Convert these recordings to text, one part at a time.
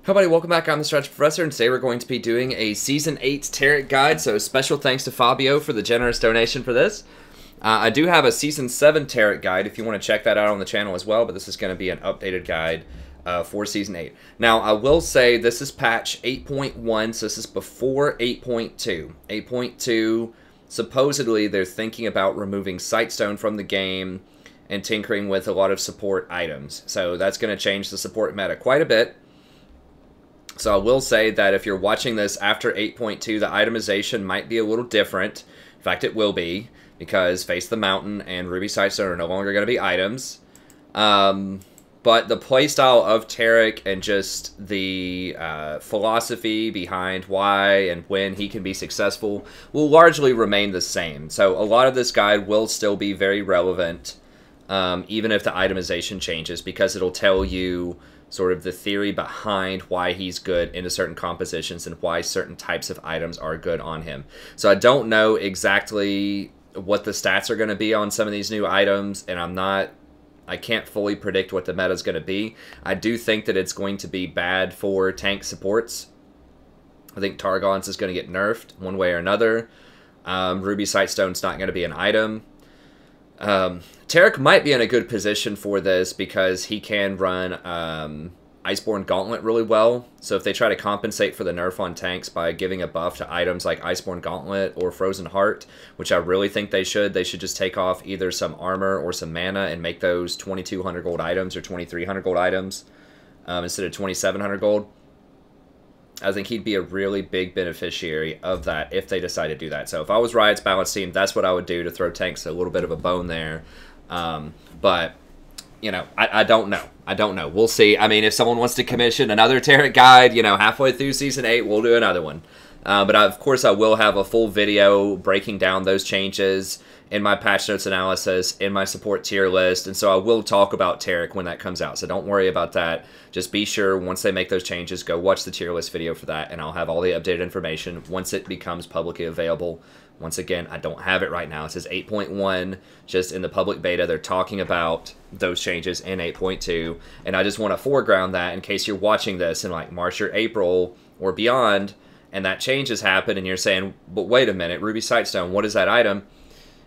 Hi everybody, welcome back. I'm the Strategy Professor, and today we're going to be doing a Season 8 Taric guide, so special thanks to Fabio for the generous donation for this. I do have a Season 7 Taric guide if you want to check that out on the channel as well, but this is going to be an updated guide for Season 8. Now, I will say this is patch 8.1, so this is before 8.2. 8.2, supposedly they're thinking about removing Sightstone from the game and tinkering with a lot of support items. So that's going to change the support meta quite a bit. So I will say that if you're watching this after 8.2, the itemization might be a little different. In fact, it will be, because Face the Mountain and Ruby Sightstone are no longer going to be items. But the playstyle of Taric and just the philosophy behind why and when he can be successful will largely remain the same. So a lot of this guide will still be very relevant, even if the itemization changes, because it'll tell you sort of the theory behind why he's good into certain compositions and why certain types of items are good on him. So I don't know exactly what the stats are going to be on some of these new items, and I can't fully predict what the meta is going to be. I do think that it's going to be bad for tank supports. I think Targon's is going to get nerfed one way or another. Ruby Sightstone's not going to be an item. Taric might be in a good position for this because he can run Iceborne Gauntlet really well. So if they try to compensate for the nerf on tanks by giving a buff to items like Iceborne Gauntlet or Frozen Heart, which I really think they should just take off either some armor or some mana and make those 2,200 gold items or 2,300 gold items instead of 2,700 gold. I think he'd be a really big beneficiary of that if they decide to do that. So if I was Riot's balance team, that's what I would do to throw tanks a little bit of a bone there. But, you know, I don't know. I don't know. We'll see. I mean, if someone wants to commission another Taric guide, you know, halfway through Season 8, we'll do another one. But of course, I will have a full video breaking down those changes in my patch notes analysis, in my support tier list, and so I will talk about Taric when that comes out, so don't worry about that. Just be sure, once they make those changes, go watch the tier list video for that, and I'll have all the updated information once it becomes publicly available. Once again, I don't have it right now. It says 8.1, just in the public beta. They're talking about those changes in 8.2, and I just want to foreground that in case you're watching this in like March or April or beyond, and that change has happened, and you're saying, but wait a minute, Ruby Sightstone, what is that item?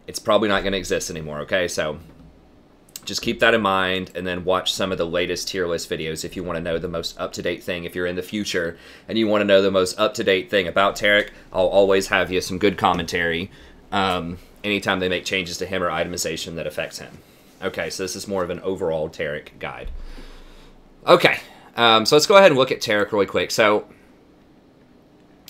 It's probably not going to exist anymore, okay? So just keep that in mind, and then watch some of the latest tier list videos if you want to know the most up-to-date thing. If you're in the future and you want to know the most up-to-date thing about Taric, I'll always have you some good commentary anytime they make changes to him or itemization that affects him. Okay, so this is more of an overall Taric guide. Okay, so let's go ahead and look at Taric really quick. So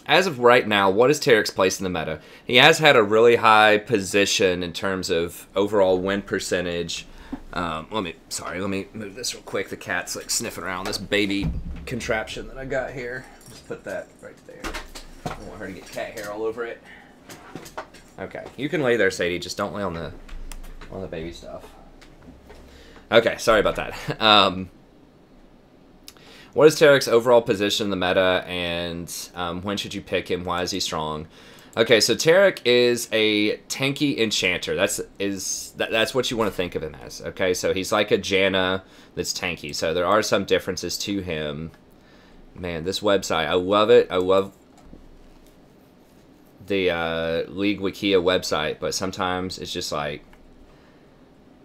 as of right now, what is Taric's place in the meta? He has had a really high position in terms of overall win percentage. Let me move this real quick. The cat's like sniffing around this baby contraption that I got here. Just put that right there. I don't want her to get cat hair all over it. Okay, you can lay there, Sadie. Just don't lay on the baby stuff. Okay, sorry about that. What is Taric's overall position in the meta, and when should you pick him? Why is he strong? Okay, so Taric is a tanky enchanter. That's what you want to think of him as. Okay, so he's like a Janna that's tanky. So there are some differences to him. Man, this website, I love it. I love the League Wikia website, but sometimes it's just like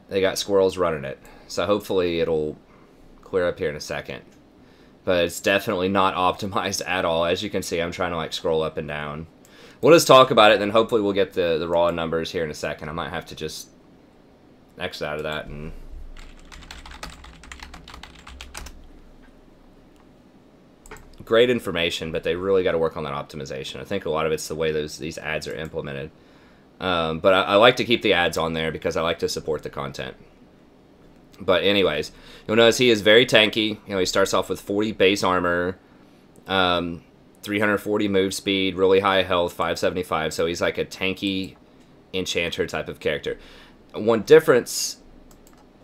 they got squirrels running it. So hopefully it'll clear up here in a second. But it's definitely not optimized at all. As you can see, I'm trying to like scroll up and down. We'll just talk about it, then hopefully we'll get the raw numbers here in a second. I might have to just exit out of that and great information, but they really got to work on that optimization. I think a lot of it's the way these ads are implemented. But I like to keep the ads on there because I like to support the content. But anyways, you'll notice he is very tanky. You know, he starts off with 40 base armor, 340 move speed, really high health, 575. So he's like a tanky enchanter type of character. One difference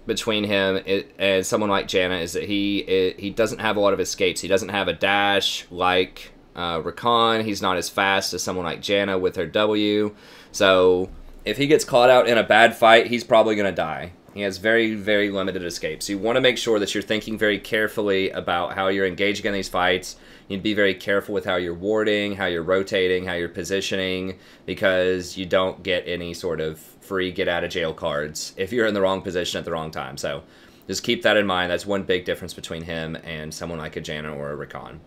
between him and someone like Janna is that he doesn't have a lot of escapes. He doesn't have a dash like Rakan. He's not as fast as someone like Janna with her W. So if he gets caught out in a bad fight, he's probably going to die. He has very, very limited escape. So you want to make sure that you're thinking very carefully about how you're engaging in these fights. You need to be very careful with how you're warding, how you're rotating, how you're positioning, because you don't get any sort of free get-out-of-jail cards if you're in the wrong position at the wrong time. So just keep that in mind. That's one big difference between him and someone like a Janna or a Rakan.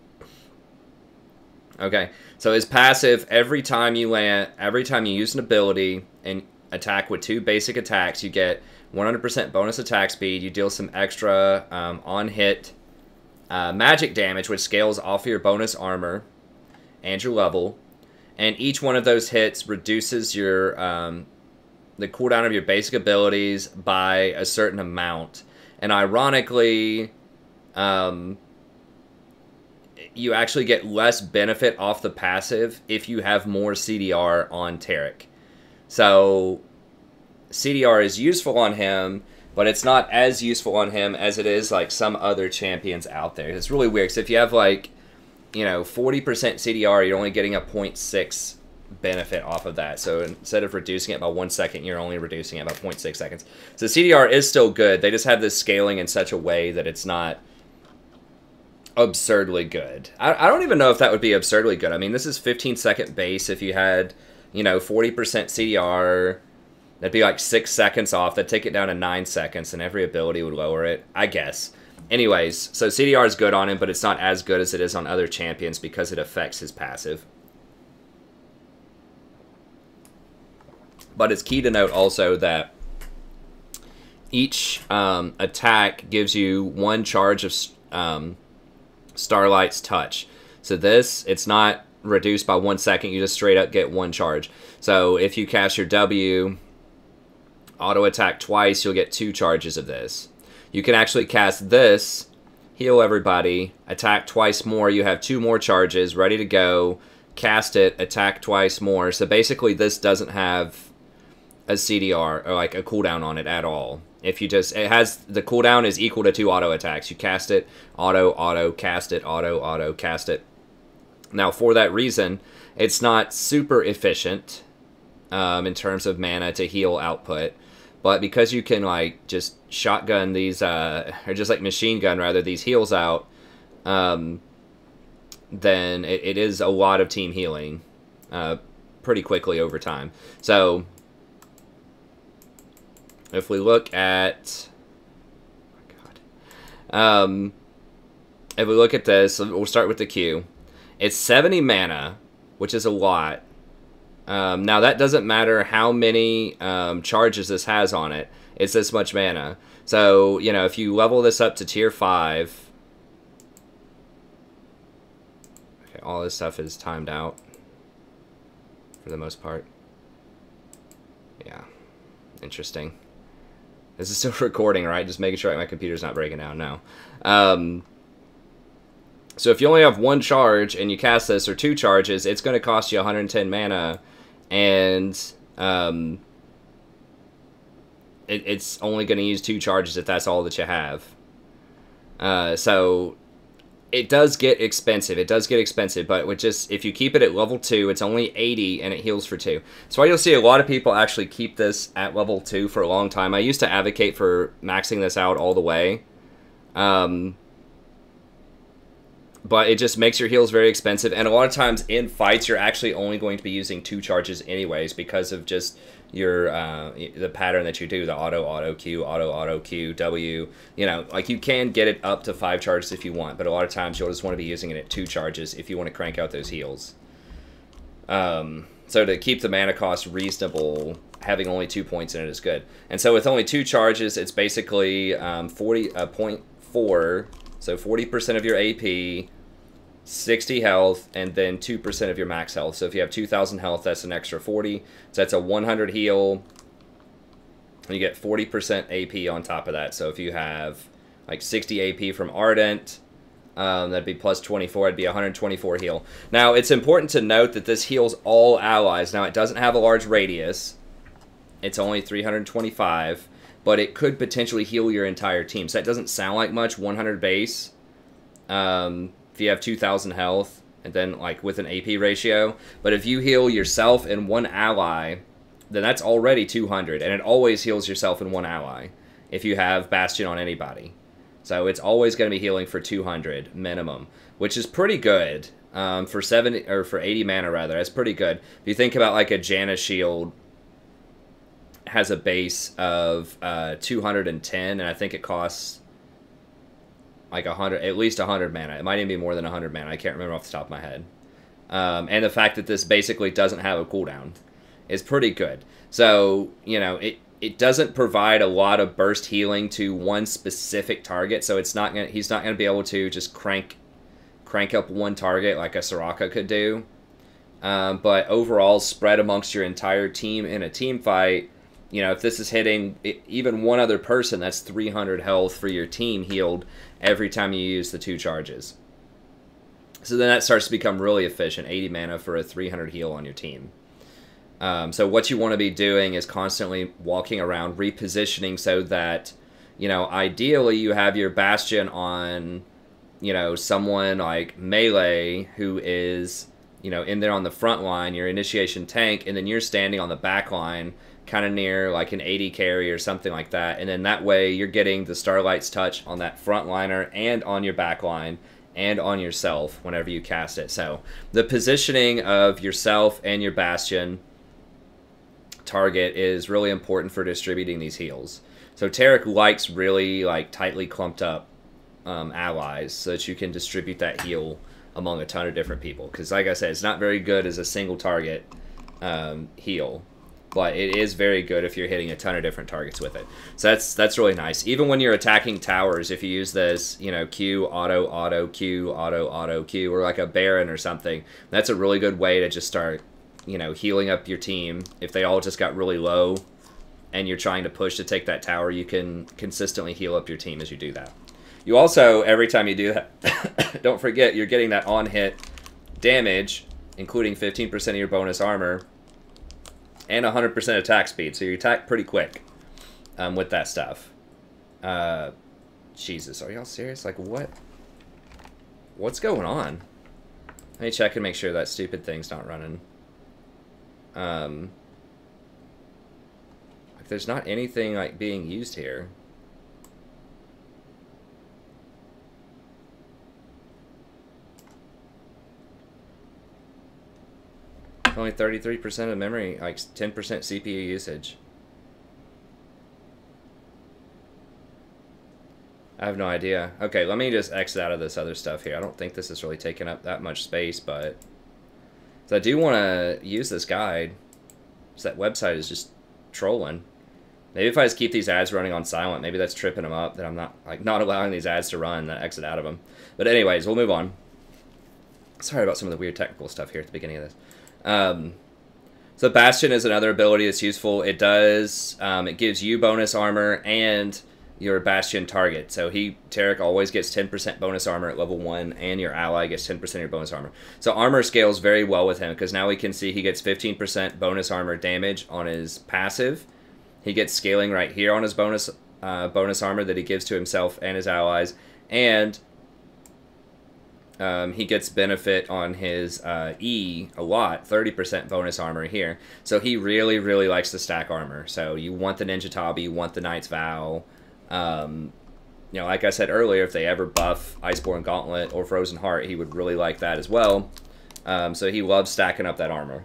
Okay, so his passive, every time you use an ability and attack with 2 basic attacks, you get 100% bonus attack speed. You deal some extra on-hit magic damage, which scales off of your bonus armor and your level. And each one of those hits reduces your the cooldown of your basic abilities by a certain amount. And ironically, you actually get less benefit off the passive if you have more CDR on Taric. So CDR is useful on him, but it's not as useful on him as it is like some other champions out there. It's really weird, because if you have like, 40% CDR, you're only getting a 0.6 benefit off of that. So instead of reducing it by 1 second, you're only reducing it by 0.6 seconds. So CDR is still good. They just have this scaling in such a way that it's not absurdly good. I don't even know if that would be absurdly good. I mean, this is 15-second base. If you had, 40% CDR, that'd be like 6 seconds off. That'd take it down to 9 seconds, and every ability would lower it, I guess. Anyways, so CDR is good on him, but it's not as good as it is on other champions because it affects his passive. But it's key to note also that each attack gives you 1 charge of Starlight's Touch. So this, it's not reduced by 1 second. You just straight up get 1 charge. So if you cast your W, auto attack twice, you'll get 2 charges of this. You can actually cast this, heal everybody, attack twice more. You have 2 more charges ready to go. Cast it, attack twice more. So basically this doesn't have a CDR or like a cooldown on it at all. If you just, it has, the cooldown is equal to 2 auto attacks. You cast it, auto, cast it, auto, cast it. Now, for that reason, it's not super efficient in terms of mana to heal output. But because you can, like, just shotgun these, or just, like, machine gun, rather, these heals out, then it is a lot of team healing pretty quickly over time. So if we look at, if we look at this, we'll start with the Q. It's 70 mana, which is a lot. Now that doesn't matter how many charges this has on it. It's this much mana. So, if you level this up to tier 5, okay, all this stuff is timed out for the most part. Yeah, interesting. This is still recording, right? Just making sure my computer's not breaking down. No. So if you only have 1 charge and you cast this, or 2 charges, it's going to cost you 110 mana, and it's only going to use 2 charges if that's all that you have. So it does get expensive. It does get expensive, but with just, if you keep it at level 2, it's only 80 and it heals for 2. So you'll see a lot of people actually keep this at level 2 for a long time. I used to advocate for maxing this out all the way. But it just makes your heals very expensive, and a lot of times in fights you're actually only going to be using 2 charges anyways because of just your the pattern that you do, the auto Q, auto Q, W. Like you can get it up to 5 charges if you want, but a lot of times you'll just want to be using it at 2 charges if you want to crank out those heals. So to keep the mana cost reasonable, having only 2 points in it is good. And so with only 2 charges, it's basically 0.4, so 40% of your AP, 60 health, and then 2% of your max health. So if you have 2,000 health, that's an extra 40. So that's a 100 heal. And you get 40% AP on top of that. So if you have like 60 AP from Ardent, that'd be plus 24. It'd be 124 heal. Now, it's important to note that this heals all allies. Now, it doesn't have a large radius. It's only 325. But it could potentially heal your entire team. So that doesn't sound like much, 100 base. If you have 2,000 health, and then like with an AP ratio. But if you heal yourself and 1 ally, then that's already 200, and it always heals yourself and 1 ally. if you have Bastion on anybody. So it's always going to be healing for 200 minimum, which is pretty good for 70 or for 80 mana rather. That's pretty good. If you think about like a Janna shield has a base of 210, and I think it costs like 100, at least 100 mana. It might even be more than 100 mana. I can't remember off the top of my head. And the fact that this basically doesn't have a cooldown is pretty good. So, you know, it doesn't provide a lot of burst healing to one specific target, so he's not gonna be able to just crank up one target like a Soraka could do. But overall, spread amongst your entire team in a team fight, you know, if this is hitting even one other person, that's 300 health for your team healed every time you use the 2 charges. So then that starts to become really efficient, 80 mana for a 300 heal on your team. So what you want to be doing is constantly walking around, repositioning so that, you know, ideally you have your Bastion on, you know, someone like Melee who is, you know, in there on the front line, your initiation tank, and then you're standing on the back line, kind of near like an 80 carry or something like that. And then that way you're getting the Starlight's Touch on that front liner and on your back line and on yourself whenever you cast it. So the positioning of yourself and your Bastion target is really important for distributing these heals. So Taric likes really like tightly clumped up allies so that you can distribute that heal among a ton of different people. Because like I said, it's not very good as a single target heal, but it is very good if you're hitting a ton of different targets with it. So that's really nice. Even when you're attacking towers, if you use this, you know, Q, auto, Q, auto, Q, or like a Baron or something, that's a really good way to just start, you know, healing up your team. If they all just got really low and you're trying to push to take that tower, you can consistently heal up your team as you do that. You also, every time you do that, don't forget you're getting that on-hit damage, including 15% of your bonus armor, and 100% attack speed, so you attack pretty quick with that stuff. Jesus, are y'all serious? Like, what? What's going on? Let me check and make sure that stupid thing's not running. Like, there's not anything, like, being used here. Only 33% of memory, like 10% CPU usage. I have no idea. Okay, let me just exit out of this other stuff here. I don't think this is really taking up that much space, but... So I do want to use this guide. So that website is just trolling. Maybe if I just keep these ads running on silent, maybe that's tripping them up, that I'm not allowing these ads to run, that exit out of them. But anyways, we'll move on. Sorry about some of the weird technical stuff here at the beginning of this. So Bastion is another ability that's useful. It does, it gives you bonus armor and your Bastion target. So Taric always gets 10% bonus armor at level 1, and your ally gets 10% of your bonus armor. So armor scales very well with him, because now we can see he gets 15% bonus armor damage on his passive. He gets scaling right here on his bonus armor that he gives to himself and his allies, and he gets benefit on his E a lot, 30% bonus armor here. So he really, really likes to stack armor. So you want the Ninja Tabi, you want the Knight's Vow. You know, like I said earlier, if they ever buff Iceborne Gauntlet or Frozen Heart, he would really like that as well. So he loves stacking up that armor.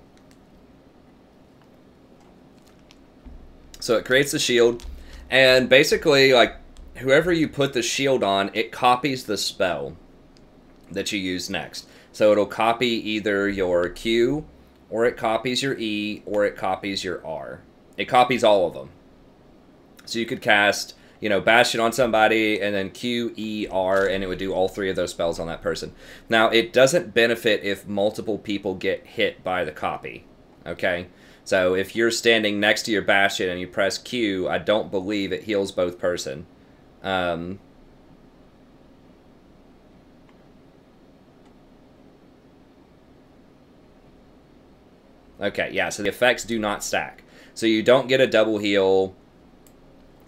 So it creates the shield, and basically, like, whoever you put the shield on, it copies the spell that you use next. So it'll copy either your Q, or it copies your E, or it copies your R. It copies all of them. So you could cast, you know, Bastion on somebody, and then Q, E, R, and it would do all 3 of those spells on that person. Now, it doesn't benefit if multiple people get hit by the copy, okay? So if you're standing next to your Bastion and you press Q, I don't believe it heals both person. Okay, yeah, so the effects do not stack. So you don't get a double heal,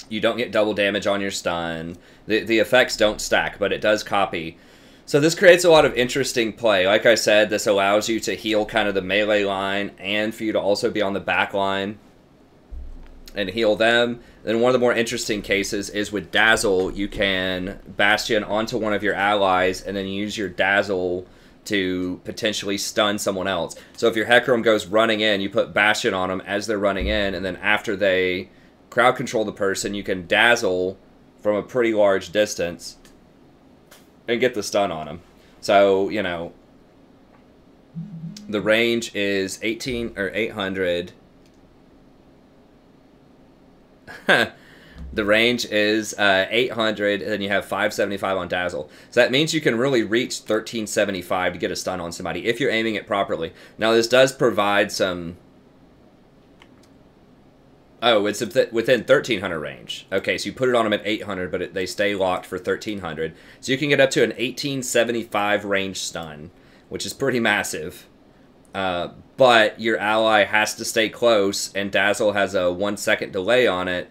you don't get double damage on your stun, the effects don't stack, but it does copy. So this creates a lot of interesting play. Like I said, this allows you to heal kind of the melee line, and for you to also be on the back line. and heal them. Then one of the more interesting cases is with Dazzle, you can Bastion onto one of your allies and then use your Dazzle to potentially stun someone else. So if your Hecarim goes running in, you put Bastion on them as they're running in, and then after they crowd control the person, you can Dazzle from a pretty large distance and get the stun on them. So, you know, the range is 800. The range is 800, and then you have 575 on Dazzle. So that means you can really reach 1375 to get a stun on somebody if you're aiming it properly. Now, this does provide some... Oh, it's within 1300 range. Okay, so you put it on them at 800, but they stay locked for 1300. So you can get up to an 1875 range stun, which is pretty massive. But your ally has to stay close, and Dazzle has a 1 second delay on it.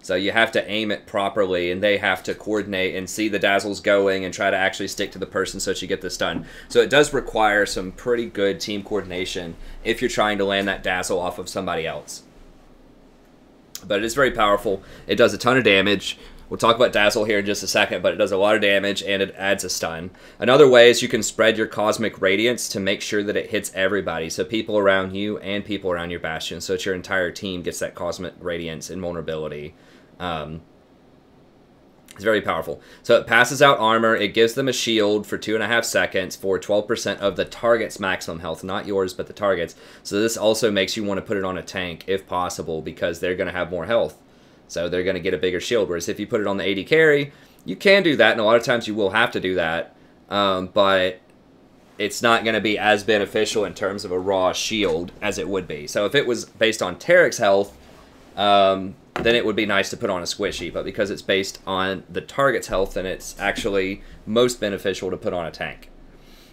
So you have to aim it properly, and they have to coordinate and see the Dazzles going and try to actually stick to the person so that you get the stun. So it does require some pretty good team coordination if you're trying to land that Dazzle off of somebody else. But it is very powerful. It does a ton of damage. We'll talk about Dazzle here in just a second, but it does a lot of damage, and it adds a stun. Another way is you can spread your Cosmic Radiance to make sure that it hits everybody, so people around you and people around your Bastion, so that your entire team gets that Cosmic Radiance and vulnerability. It's very powerful. So it passes out armor. It gives them a shield for 2.5 seconds for 12% of the target's maximum health. Not yours, but the target's. So this also makes you want to put it on a tank, if possible, because they're going to have more health. So they're going to get a bigger shield. Whereas if you put it on the AD carry, you can do that, and a lot of times you will have to do that. But it's not going to be as beneficial in terms of a raw shield as it would be. So if it was based on Taric's health, then it would be nice to put on a squishy. But because it's based on the target's health, then it's actually most beneficial to put on a tank.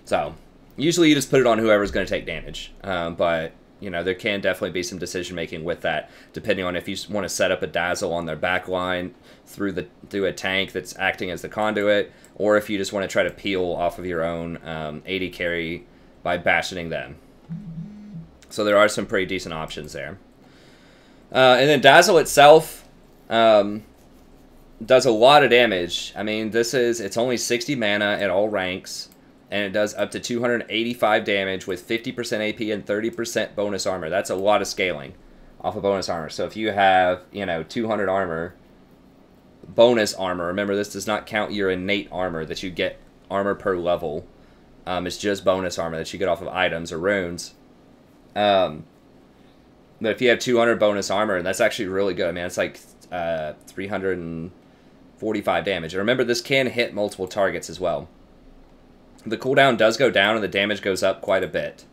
So usually you just put it on whoever's going to take damage. But you know, there can definitely be some decision making with that, depending on if you want to set up a Dazzle on their back line through a tank that's acting as the conduit, or if you just want to try to peel off of your own AD carry by bastioning them. So there are some pretty decent options there. And then Dazzle itself does a lot of damage. I mean, it's only 60 mana at all ranks, and it does up to 285 damage with 50% AP and 30% bonus armor. That's a lot of scaling off of bonus armor. So if you have, you know, 200 armor, bonus armor, remember this does not count your innate armor that you get armor per level. It's just bonus armor that you get off of items or runes. But if you have 200 bonus armor, that's actually really good. I mean, it's like 345 damage. And remember, this can hit multiple targets as well. The cooldown does go down, and the damage goes up quite a bit.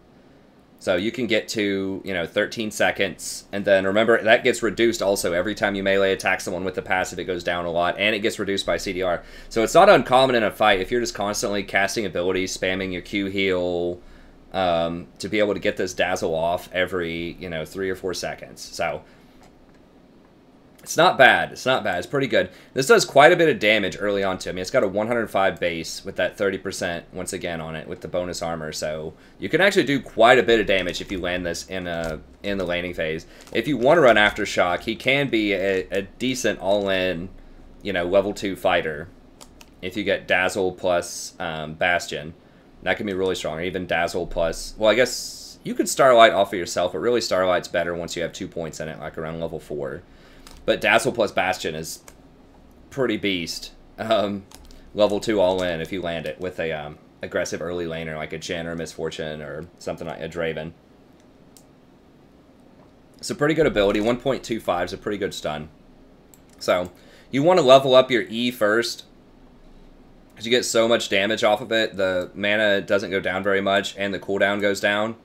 So you can get to, you know, 13 seconds. And then remember, that gets reduced also. Every time you melee attack someone with the passive, it goes down a lot. And it gets reduced by CDR. So it's not uncommon in a fight, if you're just constantly casting abilities, spamming your Q heal, to be able to get this Dazzle off every, you know, 3 or 4 seconds. So it's not bad. It's not bad. It's pretty good. This does quite a bit of damage early on too. I mean, it's got a 105 base with that 30% once again on it with the bonus armor. So you can actually do quite a bit of damage if you land this in the laning phase. If you want to run Aftershock, he can be a decent all-in, you know, level 2 fighter. If you get Dazzle plus Bastion, that can be really strong. Or even Dazzle plus, well, I guess you could Starlight off of yourself, but really Starlight's better once you have 2 points in it, like around level 4. But Dazzle plus Bastion is pretty beast. Level 2 all in if you land it with a aggressive early laner like a Jhin or a Misfortune or something like a Draven. It's a pretty good ability. 1.25 is a pretty good stun. So you want to level up your E first, because you get so much damage off of it. The mana doesn't go down very much, and the cooldown goes down.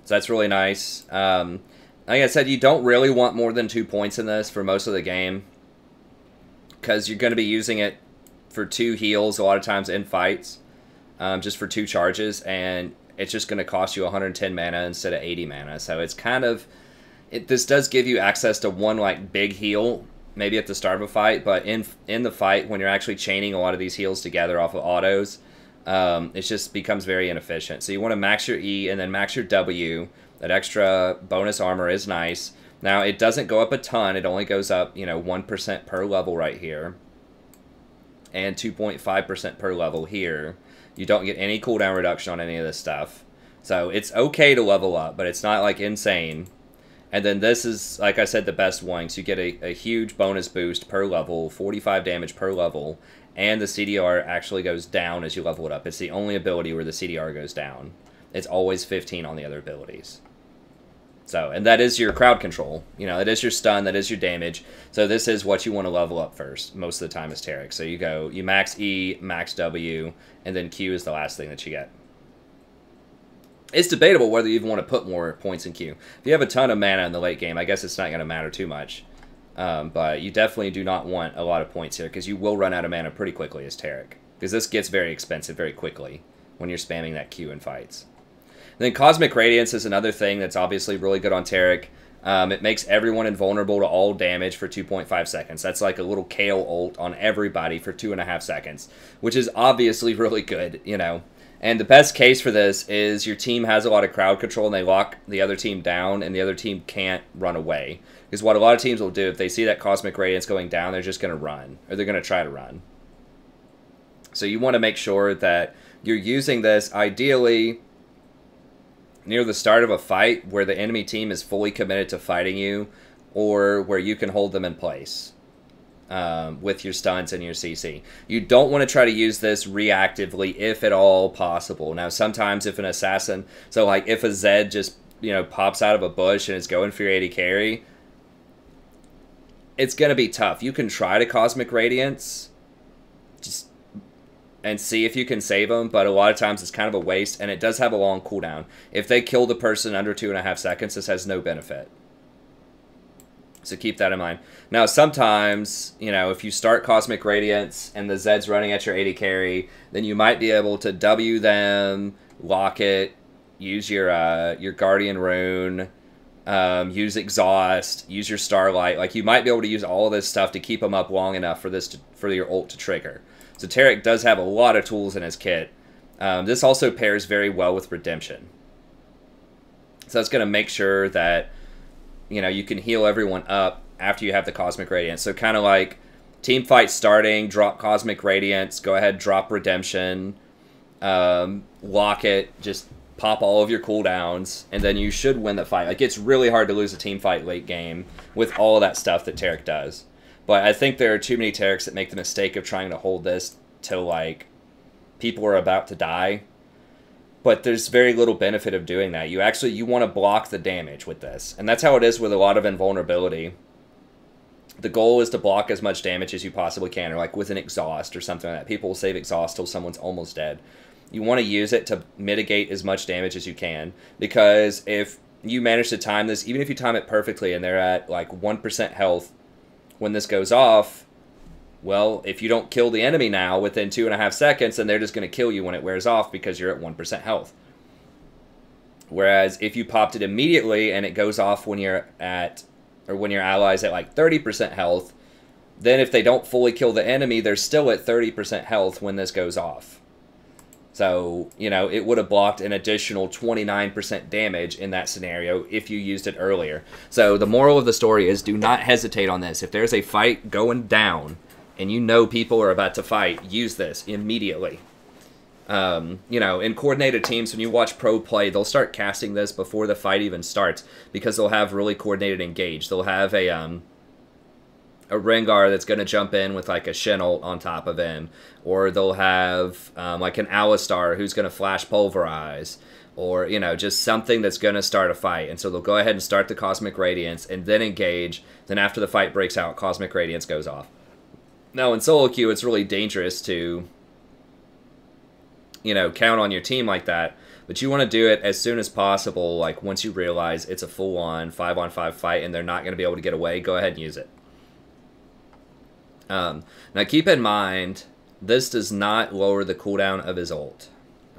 So that's really nice. Like I said, you don't really want more than 2 points in this for most of the game, because you're going to be using it for 2 heals a lot of times in fights, just for 2 charges, and it's just going to cost you 110 mana instead of 80 mana. So it's kind of, this does give you access to one like big heal, maybe at the start of a fight, but in the fight, when you're actually chaining a lot of these heals together off of autos, it just becomes very inefficient. So you want to max your E and then max your W. That extra bonus armor is nice. Now, it doesn't go up a ton. It only goes up, 1% per level right here. And 2.5% per level here. You don't get any cooldown reduction on any of this stuff. So it's okay to level up, but it's not, like, insane. And then this is, like I said, the best one. So you get a huge bonus boost per level, 45 damage per level. And the CDR actually goes down as you level it up. It's the only ability where the CDR goes down. It's always 15 on the other abilities. So, and that is your crowd control. It is your stun, that is your damage. So this is what you want to level up first, most of the time, is Taric. So you max E, max W, and then Q is the last thing that you get. It's debatable whether you even want to put more points in Q. If you have a ton of mana in the late game, I guess it's not going to matter too much. But you definitely do not want a lot of points here, because you will run out of mana pretty quickly as Taric. Because this gets very expensive very quickly when you're spamming that Q in fights. And then Cosmic Radiance is another thing that's obviously really good on Taric. It makes everyone invulnerable to all damage for 2.5 seconds. That's like a little Kale ult on everybody for 2.5 seconds, which is obviously really good, And the best case for this is your team has a lot of crowd control and they lock the other team down and the other team can't run away. Because what a lot of teams will do, if they see that Cosmic Radiance going down, they're just going to run. Or they're going to try to run. So you want to make sure that you're using this ideally near the start of a fight where the enemy team is fully committed to fighting you, or where you can hold them in place with your stunts and your CC. You don't want to try to use this reactively if at all possible. Now, sometimes if an assassin, so like if a Zed just, pops out of a bush and is going for your AD carry, it's going to be tough. You can try to Cosmic Radiance and see if you can save them, but a lot of times it's kind of a waste, and it does have a long cooldown. If they kill the person under 2.5 seconds, this has no benefit. So keep that in mind. Now, sometimes, if you start Cosmic Radiance and the Zed's running at your AD carry, then you might be able to W them, lock it, use your Guardian Rune, use Exhaust, use your Starlight. Like, you might be able to use all of this stuff to keep them up long enough for your ult to trigger. So Taric does have a lot of tools in his kit. This also pairs very well with Redemption. So that's going to make sure that, you can heal everyone up after you have the Cosmic Radiance. So kind of like team fight starting, drop Cosmic Radiance, go ahead, drop Redemption, lock it, just pop all of your cooldowns, and then you should win the fight. Like, it's really hard to lose a team fight late game with all of that stuff that Taric does. But I think there are too many Tarics that make the mistake of trying to hold this till, like, people are about to die. But there's very little benefit of doing that. You want to block the damage with this. And that's how it is with a lot of invulnerability. The goal is to block as much damage as you possibly can, or like with an Exhaust or something like that. People will save Exhaust till someone's almost dead. You want to use it to mitigate as much damage as you can. Because if you manage to time this, even if you time it perfectly and they're at like 1% health, when this goes off, well, if you don't kill the enemy now within 2.5 seconds, then they're just going to kill you when it wears off because you're at 1% health. Whereas if you popped it immediately and it goes off when you're at, or when your ally's at like 30% health, then if they don't fully kill the enemy, they're still at 30% health when this goes off. So, it would have blocked an additional 29% damage in that scenario if you used it earlier. So the moral of the story is do not hesitate on this. If there's a fight going down and people are about to fight, use this immediately. In coordinated teams, when you watch pro play, they'll start casting this before the fight even starts because they'll have really coordinated engage. They'll have a Rengar that's going to jump in with like a Shen ult on top of him, or they'll have like an Alistar who's going to flash Pulverize, or just something that's going to start a fight. And so they'll go ahead and start the Cosmic Radiance and then engage. Then after the fight breaks out, Cosmic Radiance goes off. Now in solo queue, it's really dangerous to count on your team like that. But you want to do it as soon as possible. Like once you realize it's a full-on 5-on-5 fight and they're not going to be able to get away, go ahead and use it. Now keep in mind, this does not lower the cooldown of his ult.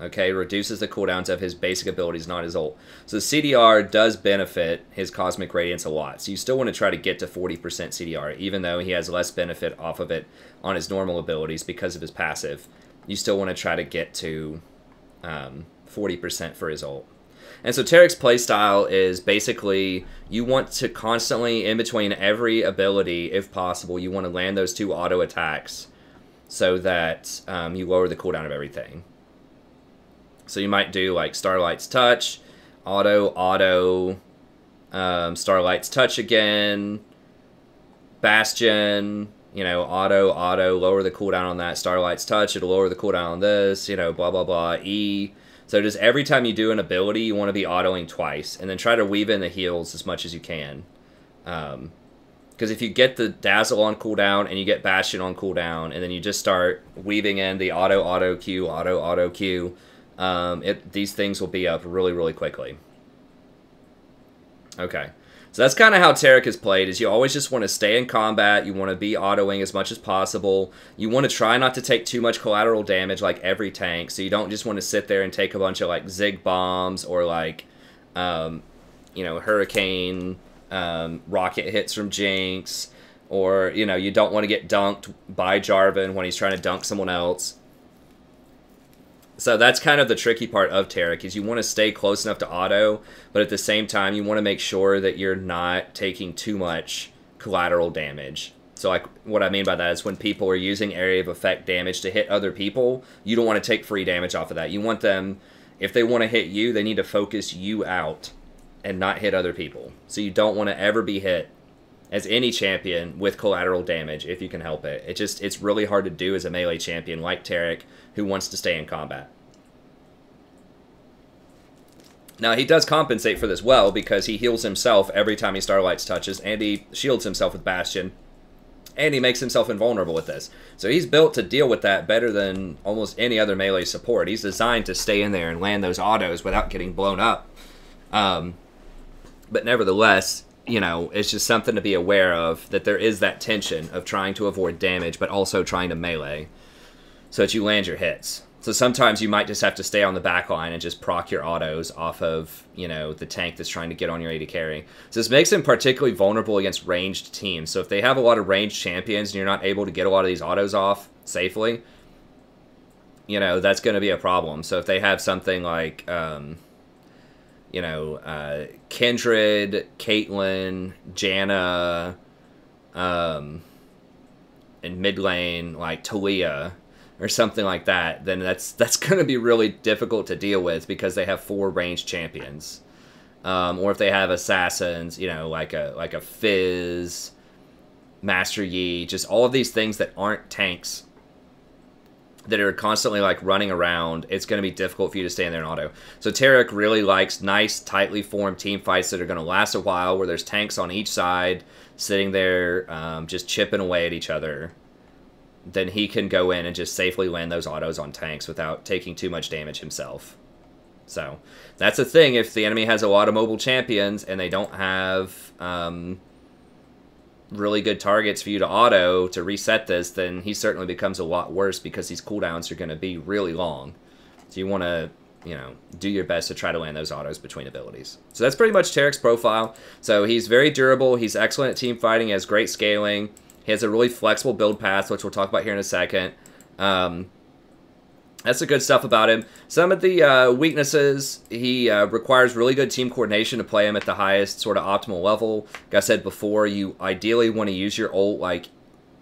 Okay, reduces the cooldowns of his basic abilities, not his ult. So CDR does benefit his Cosmic Radiance a lot. So you still want to try to get to 40% CDR, even though he has less benefit off of it on his normal abilities because of his passive. You still want to try to get to 40% for his ult. And so Taric's playstyle is basically you want to constantly, in between every ability, if possible, you want to land those 2 auto attacks so that you lower the cooldown of everything. So you might do like Starlight's Touch, auto, Starlight's Touch again, Bastion, you know, auto, lower the cooldown on that. Starlight's Touch, it'll lower the cooldown on this, you know, blah, blah, blah, E. So just every time you do an ability, you want to be autoing twice, and then try to weave in the heals as much as you can. Because if you get the Dazzle on cooldown, and you get Bastion on cooldown, and then you just start weaving in the auto Q, these things will be up really, really quickly. Okay. So that's kind of how Taric is played, is you always just want to stay in combat, you want to be autoing as much as possible, you want to try not to take too much collateral damage like every tank, so you don't just want to sit there and take a bunch of like Zig bombs or like, you know, Hurricane, rocket hits from Jinx, or, you know, you don't want to get dunked by Jarvan when he's trying to dunk someone else. So that's kind of the tricky part of Taric, is you want to stay close enough to auto, but at the same time, you want to make sure that you're not taking too much collateral damage. So like what I mean by that is when people are using area of effect damage to hit other people, you don't want to take free damage off of that. You want them, if they want to hit you, they need to focus you out and not hit other people. So you don't want to ever be hit as any champion with collateral damage if you can help it. It's really hard to do as a melee champion like Taric, who wants to stay in combat. Now, he does compensate for this well, because he heals himself every time he Starlight's touches, and he shields himself with Bastion, and he makes himself invulnerable with this. So he's built to deal with that better than almost any other melee support. He's designed to stay in there and land those autos without getting blown up. But nevertheless, you know, it's just something to be aware of, that there is that tension of trying to avoid damage, but also trying to melee, so that you land your hits. So sometimes you might just have to stay on the back line and just proc your autos off of, you know, the tank that's trying to get on your AD carry. So this makes him particularly vulnerable against ranged teams. So if they have a lot of ranged champions and you're not able to get a lot of these autos off safely, you know, that's going to be a problem. So if they have something like, you know, Kindred, Caitlyn, Janna, in mid lane, like Talia, or something like that, then that's going to be really difficult to deal with, because they have 4 ranged champions. Or if they have assassins, you know, like a Fizz, Master Yi, just all of these things that aren't tanks, that are constantly like running around, it's going to be difficult for you to stay in there in auto. So Taric really likes nice, tightly formed team fights that are going to last a while, where there's tanks on each side, sitting there, just chipping away at each other. Then he can go in and just safely land those autos on tanks without taking too much damage himself. So that's the thing, if the enemy has a lot of mobile champions and they don't have really good targets for you to auto to reset this, then he certainly becomes a lot worse, because these cooldowns are going to be really long. So you want to, you know, do your best to try to land those autos between abilities. So that's pretty much Taric's profile. So he's very durable, he's excellent at team fighting, he has great scaling. He has a really flexible build path, which we'll talk about here in a second. That's the good stuff about him. Some of the weaknesses, he requires really good team coordination to play him at the highest sort of optimal level. Like I said before, you ideally want to use your ult like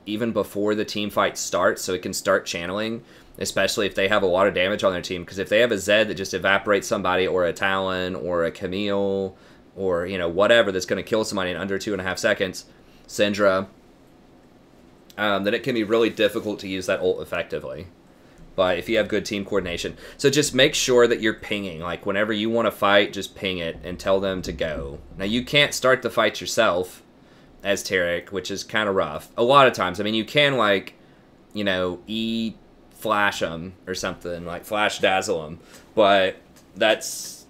even before the team fight starts, so it can start channeling, especially if they have a lot of damage on their team. Because if they have a Zed that just evaporates somebody, or a Talon, or a Camille, or, you know, whatever that's going to kill somebody in under 2.5 seconds, Syndra, then it can be really difficult to use that ult effectively. But if you have good team coordination. So just make sure that you're pinging. Like, whenever you want to fight, just ping it and tell them to go. Now, you can't start the fight yourself as Taric, which is kind of rough. A lot of times. I mean, you can, like, you know, flash them or something. Like, flash dazzle them. But that's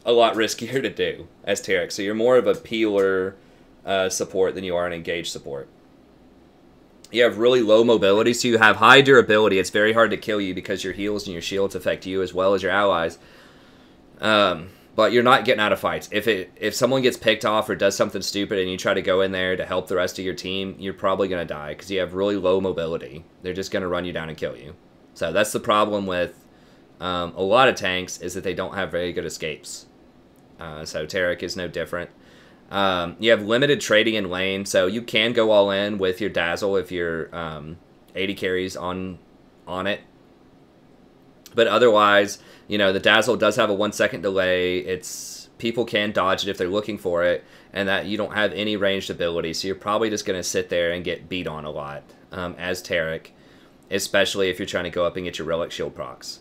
a lot riskier to do as Taric. So you're more of a peeler support than you are an engaged support. You have really low mobility, so you have high durability. It's very hard to kill you because your heals and your shields affect you as well as your allies. But you're not getting out of fights. If someone gets picked off or does something stupid and you try to go in there to help the rest of your team, you're probably going to die because you have really low mobility. They're just going to run you down and kill you. So that's the problem with a lot of tanks, is that they don't have very good escapes. So Taric is no different. You have limited trading in lane, so you can go all in with your Dazzle if you're 80 carries on it. But otherwise, you know, the Dazzle does have a 1 second delay. People can dodge it if they're looking for it, and that you don't have any ranged ability, so you're probably just going to sit there and get beat on a lot as Taric, especially if you're trying to go up and get your Relic Shield procs.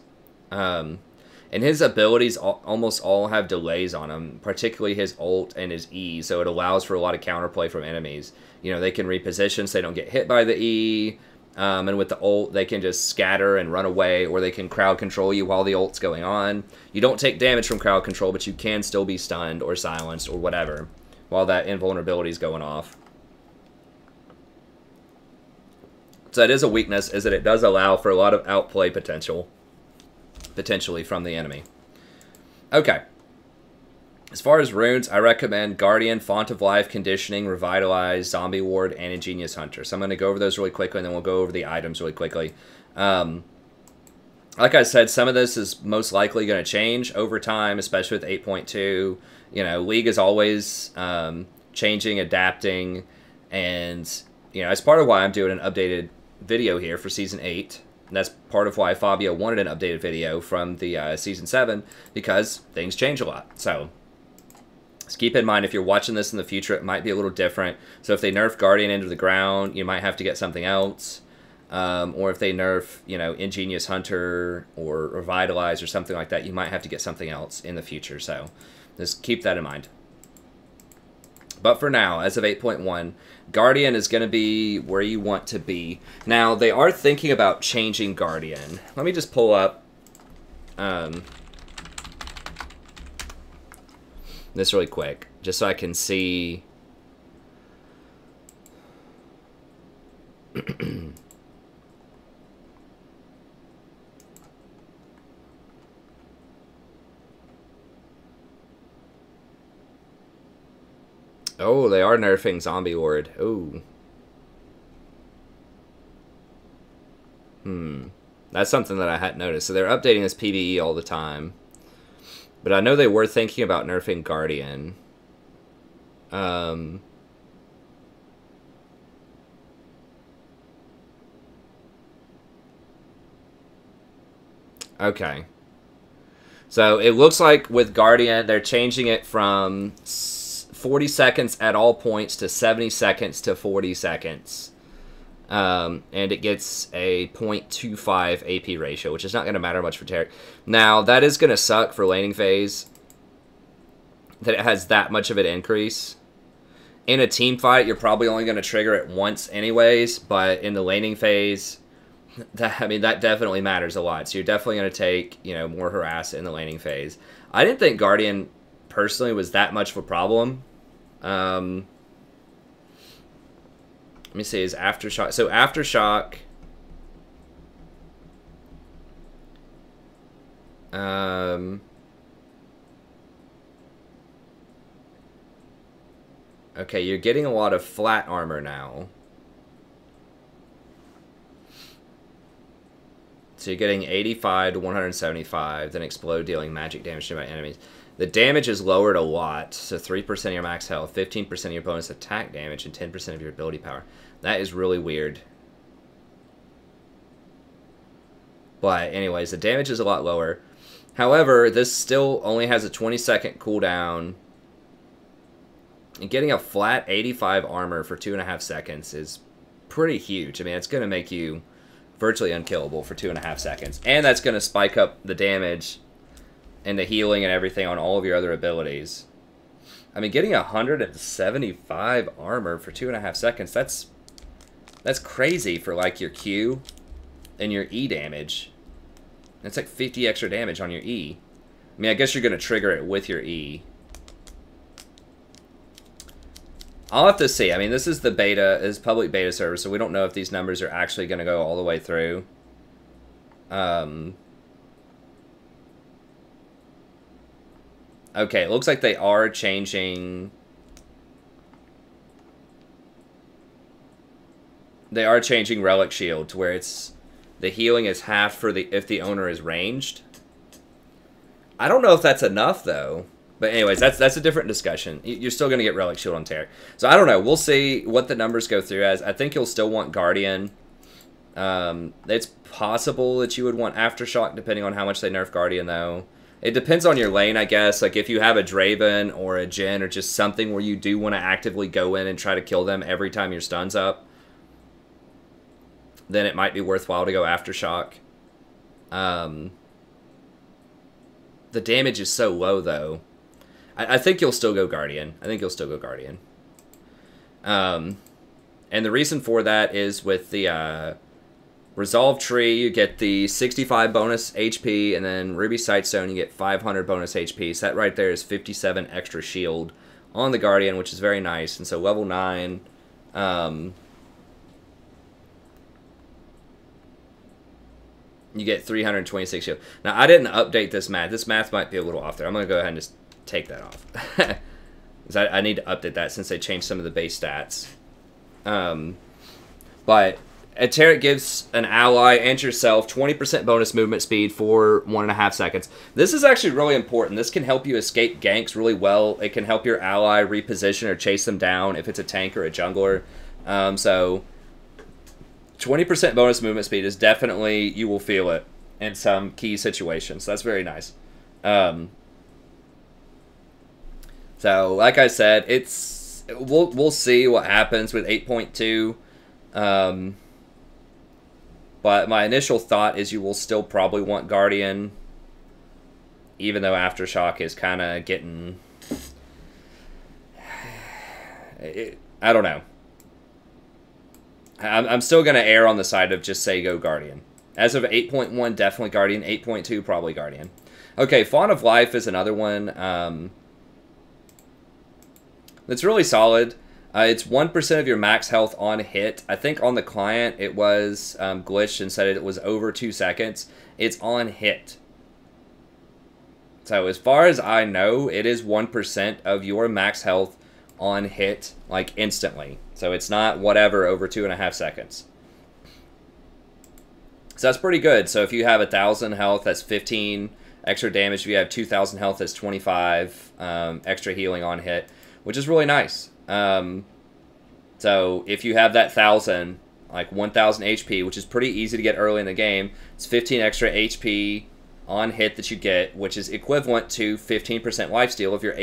And his abilities almost all have delays on them, particularly his ult and his E, so it allows for a lot of counterplay from enemies. You know, they can reposition so they don't get hit by the E, and with the ult, they can just scatter and run away, or they can crowd control you while the ult's going on. You don't take damage from crowd control, but you can still be stunned or silenced or whatever while that invulnerability is going off. So that is a weakness, is that it does allow for a lot of outplay potentially from the enemy. Okay. As far as runes, I recommend Guardian, Font of Life, Conditioning, Revitalize, Zombie Ward, and Ingenious Hunter. So I'm going to go over those really quickly, and then we'll go over the items really quickly. Like I said, some of this is most likely going to change over time, especially with 8.2. You know, League is always changing, adapting, and, you know, that's part of why I'm doing an updated video here for Season 8. And that's part of why Fabio wanted an updated video from the Season 7, because things change a lot. So just keep in mind, if you're watching this in the future, it might be a little different. So if they nerf Guardian into the ground, you might have to get something else. Or if they nerf, you know, Ingenious Hunter or Revitalize or something like that, you might have to get something else in the future. So just keep that in mind. But for now, as of 8.1, Guardian is going to be where you want to be. Now, they are thinking about changing Guardian. Let me just pull up this really quick, just so I can see. Oh, they are nerfing Zombie Ward. Ooh. That's something that I hadn't noticed. So they're updating this PvE all the time. But I know they were thinking about nerfing Guardian. Okay. So it looks like with Guardian, they're changing it from 40 seconds at all points to 70 seconds to 40 seconds. And it gets a 0.25 AP ratio, which is not going to matter much for Taric. Now, that is going to suck for laning phase, that it has that much of an increase. In a team fight, you're probably only going to trigger it once anyways, but in the laning phase, that definitely matters a lot. So you're definitely going to take, you know, more harass in the laning phase. I didn't think Guardian personally was that much of a problem. Let me see, is Aftershock. So Aftershock, okay, you're getting a lot of flat armor now. So you're getting 85 to 175, then explode, dealing magic damage to my enemies. The damage is lowered a lot, so 3% of your max health, 15% of your bonus attack damage, and 10% of your ability power. That is really weird. But anyways, the damage is a lot lower. However, this still only has a 20-second cooldown. And getting a flat 85 armor for 2.5 seconds is pretty huge. I mean, it's going to make you virtually unkillable for 2.5 seconds. And that's going to spike up the damage and the healing and everything on all of your other abilities. I mean, getting 175 armor for 2.5 seconds, that's crazy for, like, your Q and your E damage. That's like 50 extra damage on your E. I mean, I guess you're going to trigger it with your E. I'll have to see. I mean, this is the beta, is public beta server, so we don't know if these numbers are actually going to go all the way through. Okay, it looks like they are changing. They are changing Relic Shield to where it's the healing is half for if the owner is ranged. I don't know if that's enough though. But anyways, that's a different discussion. You're still going to get Relic Shield on Taric. So I don't know. We'll see what the numbers go through as. I think you'll still want Guardian. It's possible that you would want Aftershock depending on how much they nerf Guardian, though. It depends on your lane, I guess. Like, if you have a Draven or a Jhin or just something where you do want to actively go in and try to kill them every time your stun's up, then it might be worthwhile to go Aftershock. The damage is so low, though. I think you'll still go Guardian. And the reason for that is with the Resolve Tree, you get the 65 bonus HP, and then Ruby Sightstone, you get 500 bonus HP. So that right there is 57 extra shield on the Guardian, which is very nice. And so level 9... you get 326 shield. Now, I didn't update this math. This math might be a little off there. I'm going to go ahead and just take that off. I need to update that since they changed some of the base stats. But a Taric gives an ally and yourself 20% bonus movement speed for 1.5 seconds. This is actually really important. This can help you escape ganks really well. It can help your ally reposition or chase them down if it's a tank or a jungler. So 20% bonus movement speed is definitely, you will feel it in some key situations. That's very nice. So, like I said, we'll see what happens with 8.2. But my initial thought is you will still probably want Guardian, even though Aftershock is kind of getting... I don't know. I'm still going to err on the side of just say go Guardian. As of 8.1, definitely Guardian. 8.2, probably Guardian. Okay, Font of Life is another one that's really solid. It's 1% of your max health on hit. I think on the client it was glitched and said it was over 2 seconds. It's on hit. So as far as I know, it is 1% of your max health on hit, like instantly. So it's not whatever over 2.5 seconds. So that's pretty good. So if you have 1,000 health, that's 15 extra damage. If you have 2,000 health, that's 25 extra healing on hit, which is really nice. So if you have that 1,000, like 1,000 HP, which is pretty easy to get early in the game, it's 15 extra HP on hit that you get, which is equivalent to 15% lifesteal if your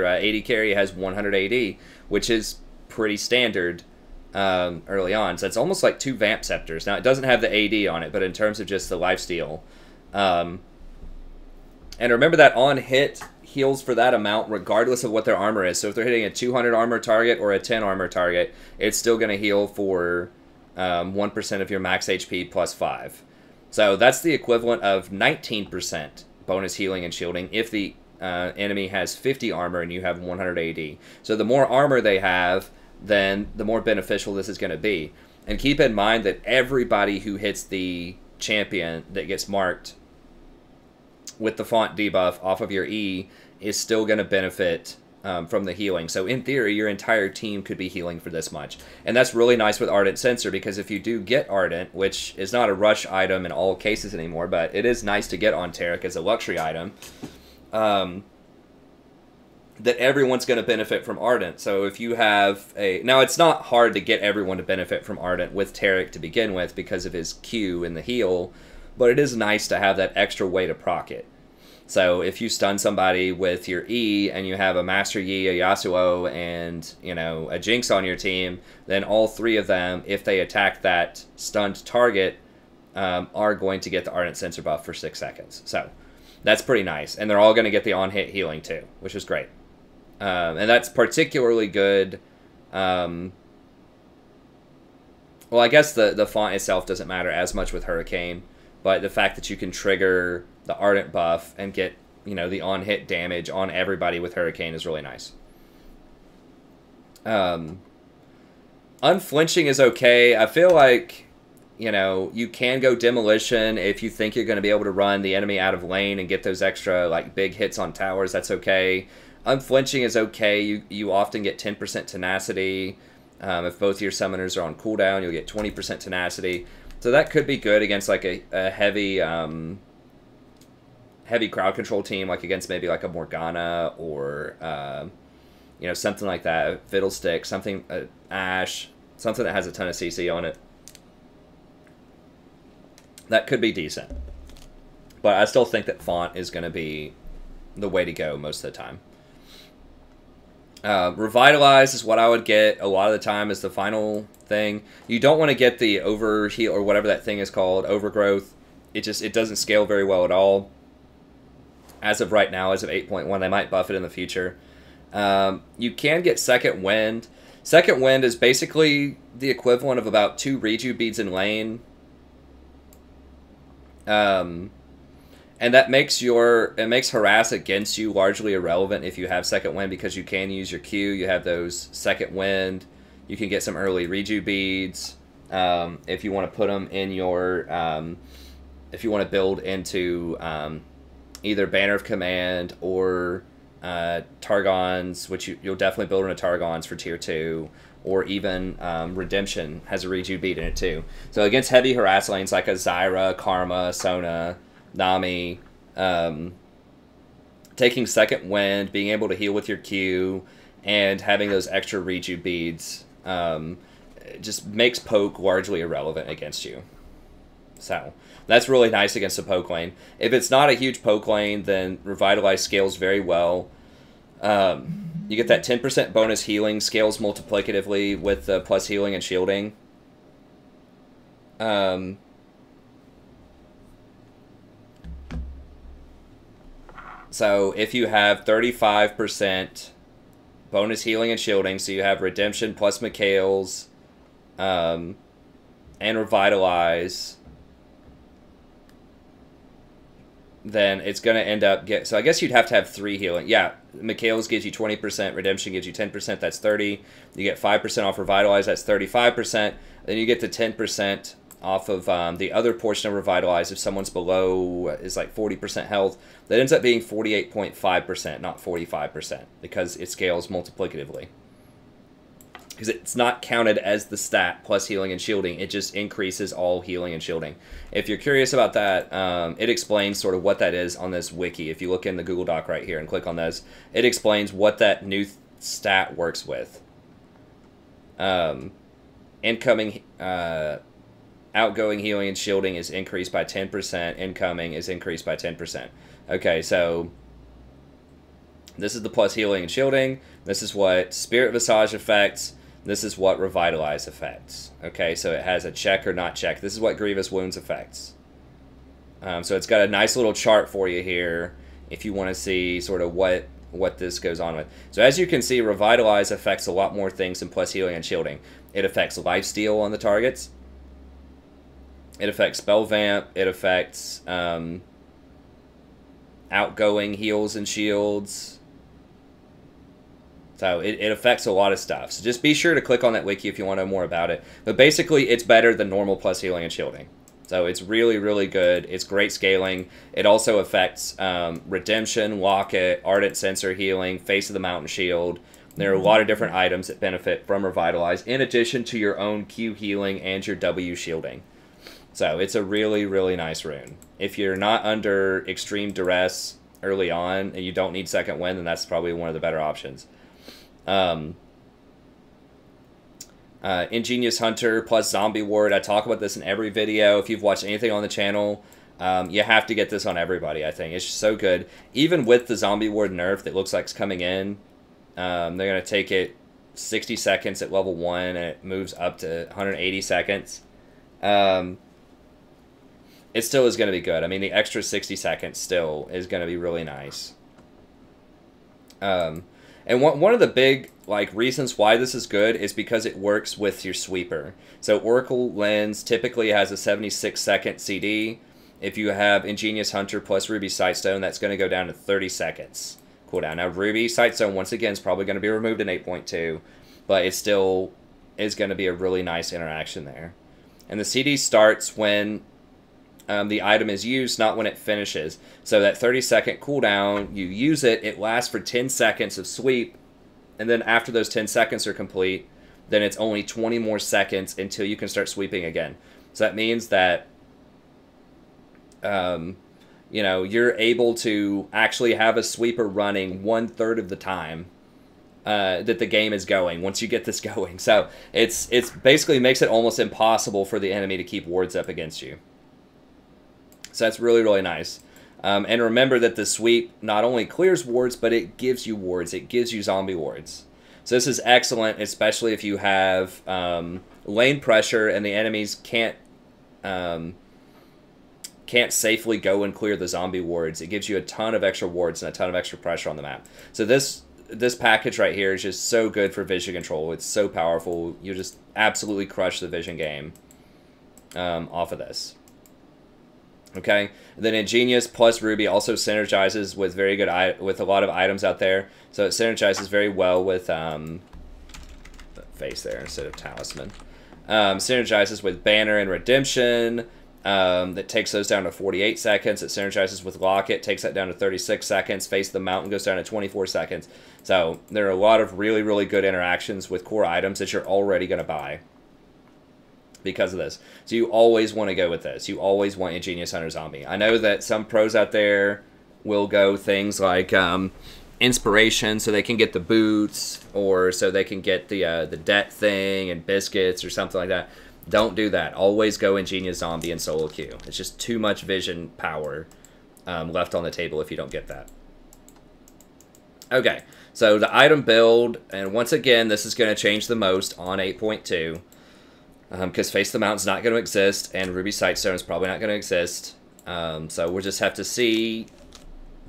AD carry has 100 AD, which is pretty standard early on. So it's almost like 2 Vamp Scepters. Now, it doesn't have the AD on it, but in terms of just the lifesteal. And remember that on hit heals for that amount regardless of what their armor is. So if they're hitting a 200 armor target or a 10 armor target, it's still going to heal for 1% of your max HP plus 5. So that's the equivalent of 19% bonus healing and shielding if the enemy has 50 armor and you have 100 AD. So the more armor they have, then the more beneficial this is going to be. And keep in mind that everybody who hits the champion that gets marked with the font debuff off of your E is still going to benefit from the healing. So in theory, your entire team could be healing for this much. And that's really nice with Ardent Sensor, because if you do get Ardent, which is not a rush item in all cases anymore, but it is nice to get on Taric as a luxury item, that everyone's going to benefit from Ardent. So if you have a... Now, it's not hard to get everyone to benefit from Ardent with Taric to begin with because of his Q in the heal, but it is nice to have that extra way to proc it. So if you stun somebody with your E and you have a Master Yi, a Yasuo, and, you know, a Jinx on your team, then all 3 of them, if they attack that stunned target, are going to get the Ardent Sensor buff for 6 seconds. So that's pretty nice. And they're all going to get the on-hit healing too, which is great. And that's particularly good. Well, I guess the font itself doesn't matter as much with Hurricane, but the fact that you can trigger the Ardent buff and get, you know, the on-hit damage on everybody with Hurricane is really nice. Unflinching is okay. I feel like, you know, you can go Demolition if you think you're going to be able to run the enemy out of lane and get those extra, like, big hits on towers. That's okay. Unflinching is okay. You often get 10% tenacity. If both of your summoners are on cooldown, you'll get 20% tenacity. So that could be good against like a heavy heavy crowd control team, like against maybe like a Morgana or you know, something like that, Fiddlestick, something, Ashe, something that has a ton of CC on it. That could be decent. But I still think that Font is going to be the way to go most of the time. Revitalize is what I would get a lot of the time as the final thing. You don't want to get the overheal or whatever that thing is called, overgrowth. It doesn't scale very well at all. As of right now, as of 8.1, they might buff it in the future. You can get Second Wind. Second Wind is basically the equivalent of about 2 Reju beads in lane. And that makes harass against you largely irrelevant if you have Second Wind, because you can use your Q. You have those Second Wind. You can get some early Reju beads if you want to put them in your if you want to build into either Banner of Command or Targons, which you'll definitely build into Targons for tier 2, or even Redemption has a Reju bead in it too. So against heavy harass lanes like a Zyra, Karma, Sona, Nami, taking Second Wind, being able to heal with your Q, and having those extra Reju beads just makes poke largely irrelevant against you. So that's really nice against a poke lane. If it's not a huge poke lane, then Revitalize scales very well. You get that 10% bonus healing, scales multiplicatively with the plus healing and shielding. So if you have 35% bonus healing and shielding, so you have Redemption plus Mikhail's and Revitalize, then it's going to end up so I guess you'd have to have 3 healing. Yeah, Mikhail's gives you 20%, Redemption gives you 10%, that's 30. You get 5% off Revitalize, that's 35%. Then you get the 10% off of the other portion of Revitalize if someone's below is like 40% health. That ends up being 48.5%, not 45%, because it scales multiplicatively. Because it's not counted as the stat plus healing and shielding, it just increases all healing and shielding. If you're curious about that, it explains sort of what that is on this wiki. If you look in the Google Doc right here and click on this, it explains what that new stat works with. Incoming, outgoing healing and shielding is increased by 10%, incoming is increased by 10%. Okay, so this is the plus healing and shielding, this is what Spirit Visage affects, this is what Revitalize affects. Okay, so it has a check or not check. This is what Grievous Wounds affects. So it's got a nice little chart for you here if you want to see sort of what this goes on with. So as you can see, Revitalize affects a lot more things than plus healing and shielding. It affects lifesteal on the targets. It affects Spell Vamp. It affects outgoing heals and shields. So it affects a lot of stuff. So just be sure to click on that wiki if you want to know more about it. But basically, it's better than normal plus healing and shielding. So it's really, really good. It's great scaling. It also affects Redemption, Locket, Ardent Sensor Healing, Face of the Mountain Shield. There are a lot of different items that benefit from Revitalize, in addition to your own Q healing and your W shielding. So it's a really, really nice rune. If you're not under extreme duress early on and you don't need Second Wind, then that's probably one of the better options. Ingenious Hunter plus Zombie Ward. I talk about this in every video. If you've watched anything on the channel, you have to get this on everybody, I think. It's just so good. Even with the Zombie Ward nerf that looks like it's coming in, they're going to take it 60 seconds at level 1, and it moves up to 180 seconds. It still is going to be good. I mean, the extra 60 seconds still is going to be really nice. And one of the big reasons why this is good is because it works with your sweeper. So Oracle Lens typically has a 76-second CD. If you have Ingenious Hunter plus Ruby Sightstone, that's going to go down to 30 seconds cooldown. Now Ruby Sightstone, once again, is probably going to be removed in 8.2, but it still is going to be a really nice interaction there. And the CD starts when the item is used, not when it finishes. So that 30-second cooldown, you use it, it lasts for 10 seconds of sweep, and then after those 10 seconds are complete, then it's only 20 more seconds until you can start sweeping again. So that means that you know, you're able to actually have a sweeper running 1/3 of the time that the game is going once you get this going. So it's basically makes it almost impossible for the enemy to keep wards up against you. So that's really, really nice. And remember that the sweep not only clears wards, but it gives you wards. It gives you zombie wards. So this is excellent, especially if you have lane pressure and the enemies can't safely go and clear the zombie wards. It gives you a ton of extra wards and a ton of extra pressure on the map. So this package right here is just so good for vision control. It's so powerful. You just absolutely crush the vision game off of this. Okay, and then Ingenious plus Ruby also synergizes with very good with a lot of items out there. So it synergizes very well with face there instead of talisman. Synergizes with Banner and Redemption. That takes those down to 48 seconds. It synergizes with Locket, takes that down to 36 seconds. Face of the Mountain goes down to 24 seconds. So there are a lot of really, really good interactions with core items that you're already going to buy because of this. So you always want to go with this. You always want Ingenious Hunter Zombie. I know that some pros out there will go things like Inspiration so they can get the boots, or so they can get the debt thing and biscuits or something like that. Don't do that. Always go Ingenious Zombie and solo queue. It's just too much vision power left on the table if you don't get that. Okay, so the item build, and once again, this is going to change the most on 8.2. Because Face the Mountain's not going to exist, and Ruby Sightstone is probably not going to exist. So we'll just have to see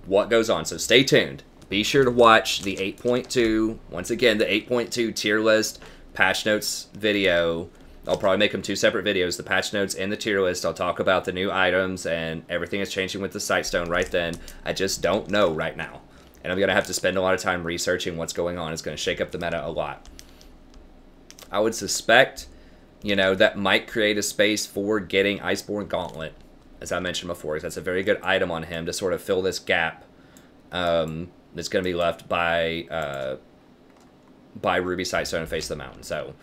what goes on. So stay tuned. Be sure to watch the 8.2, once again, the 8.2 tier list patch notes video. I'll probably make them 2 separate videos, the patch notes and the tier list. I'll talk about the new items, and everything is changing with the Sightstone right then. I just don't know right now. And I'm going to have to spend a lot of time researching what's going on. It's going to shake up the meta a lot. I would suspect, you know, that might create a space for getting Iceborne Gauntlet, as I mentioned before. That's a very good item on him to sort of fill this gap that's going to be left by Ruby Sightstone and Face of the Mountain. So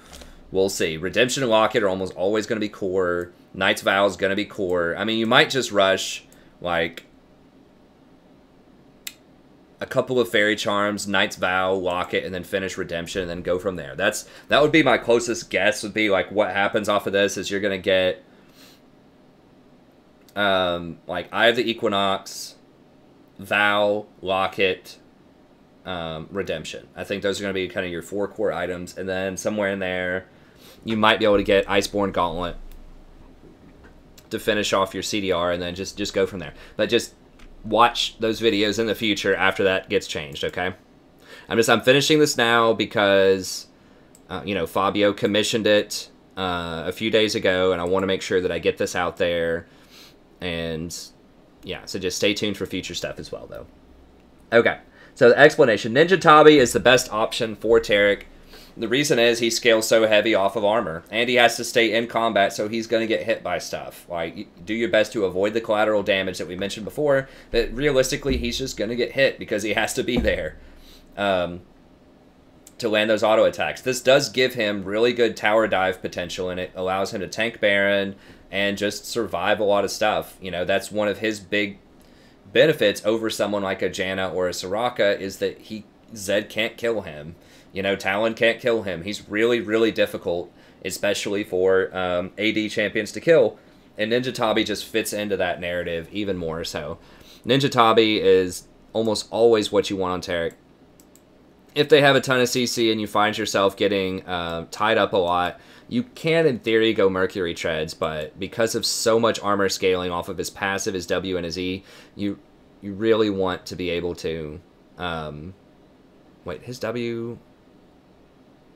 we'll see. Redemption and Locket are almost always going to be core. Knight's Vow is going to be core. I mean, you might just rush, like, a couple of Fairy Charms, Knight's Vow, Locket, and then finish Redemption, and then go from there. That would be my closest guess, would be, like, what happens off of this is you're going to get, like, Eye of the Equinox, Vow, Locket, Redemption. I think those are going to be kind of your 4 core items, and then somewhere in there, you might be able to get Iceborne Gauntlet to finish off your CDR, and then just go from there. But just watch those videos in the future after that gets changed, okay? I'm finishing this now because, you know, Fabio commissioned it a few days ago, and I want to make sure that I get this out there. And, yeah, so just stay tuned for future stuff as well, though. Okay, so the explanation. Ninja Tabi is the best option for Taric. The reason is he scales so heavy off of armor, and he has to stay in combat, so he's going to get hit by stuff. Like, do your best to avoid the collateral damage that we mentioned before, but realistically, he's just going to get hit because he has to be there to land those auto attacks. This does give him really good tower dive potential, and it allows him to tank Baron and just survive a lot of stuff. You know, that's one of his big benefits over someone like a Janna or a Soraka, is that Zed can't kill him. You know, Talon can't kill him. He's really, really difficult, especially for AD champions to kill. And Ninja Tabi just fits into that narrative even more so. Ninja Tabi is almost always what you want on Taric. If they have a ton of CC and you find yourself getting tied up a lot, you can, in theory, go Mercury Treads, but because of so much armor scaling off of his passive, his W, and his E, you really want to be able to... wait, his W...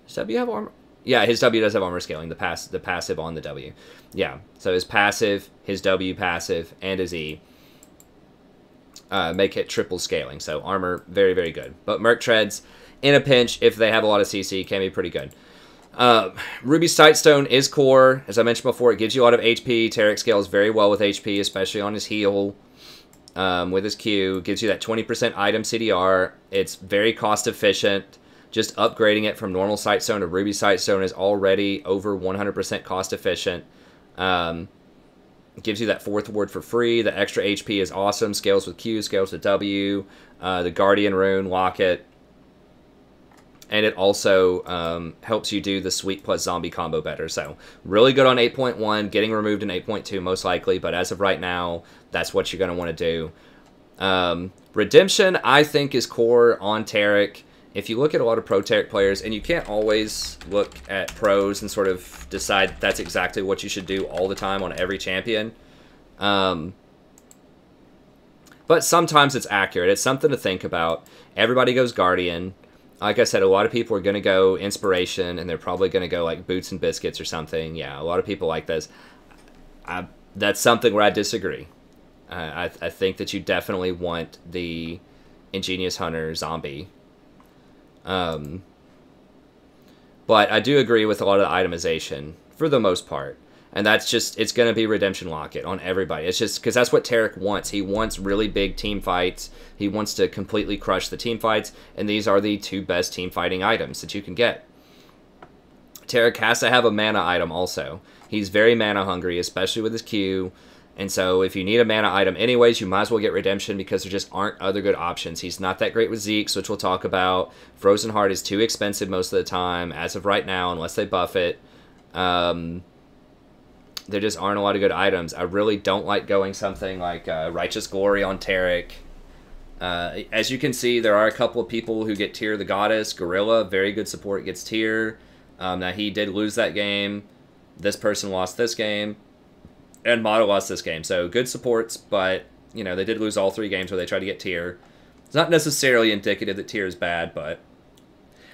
Does W have armor? Yeah, his W does have armor scaling, the passive on the W. Yeah, so his passive, his W passive, and his E make it triple scaling. So armor, very, very good. But Merc Treads, in a pinch, if they have a lot of CC, can be pretty good. Ruby Sightstone is core. As I mentioned before, it gives you a lot of HP. Taric scales very well with HP, especially on his heal. With his Q, gives you that 20% item CDR. It's very cost efficient. Just upgrading it from normal Sightstone to Ruby Sightstone is already over 100% cost efficient. It gives you that 4th ward for free. The extra HP is awesome. Scales with Q, scales with W. The Guardian Rune, Locket. And it also helps you do the sweep plus zombie combo better. So really good on 8.1, getting removed in 8.2 most likely. But as of right now, that's what you're going to want to do. Redemption, I think, is core on Taric. If you look at a lot of pro Taric players, and you can't always look at pros and sort of decide that's exactly what you should do all the time on every champion. But sometimes it's accurate. It's something to think about. Everybody goes Guardian. Like I said, a lot of people are going to go Inspiration, and they're probably going to go like Boots and Biscuits or something. Yeah, a lot of people like this. That's something where I disagree. I think that you definitely want the Ingenious Hunter Zombie. But I do agree with a lot of the itemization, for the most part. And that's just, it's going to be Redemption Locket on everybody. It's just, because that's what Taric wants. He wants really big team fights. He wants to completely crush the team fights. And these are the 2 best team fighting items that you can get. Taric has to have a mana item also. He's very mana hungry, especially with his Q. And so if you need a mana item anyways, you might as well get Redemption because there just aren't other good options. He's not that great with Zeke's, which we'll talk about. Frozen Heart is too expensive most of the time, as of right now, unless they buff it. There just aren't a lot of good items. I really don't like going something like Righteous Glory on Taric. As you can see, there are a couple of people who get Tear the Goddess. Gorilla, very good support, gets Tear. Now, he did lose that game. This person lost this game. And Motto lost this game. So, good supports, but, you know, they did lose all 3 games where they tried to get Tear. It's not necessarily indicative that Tear is bad, but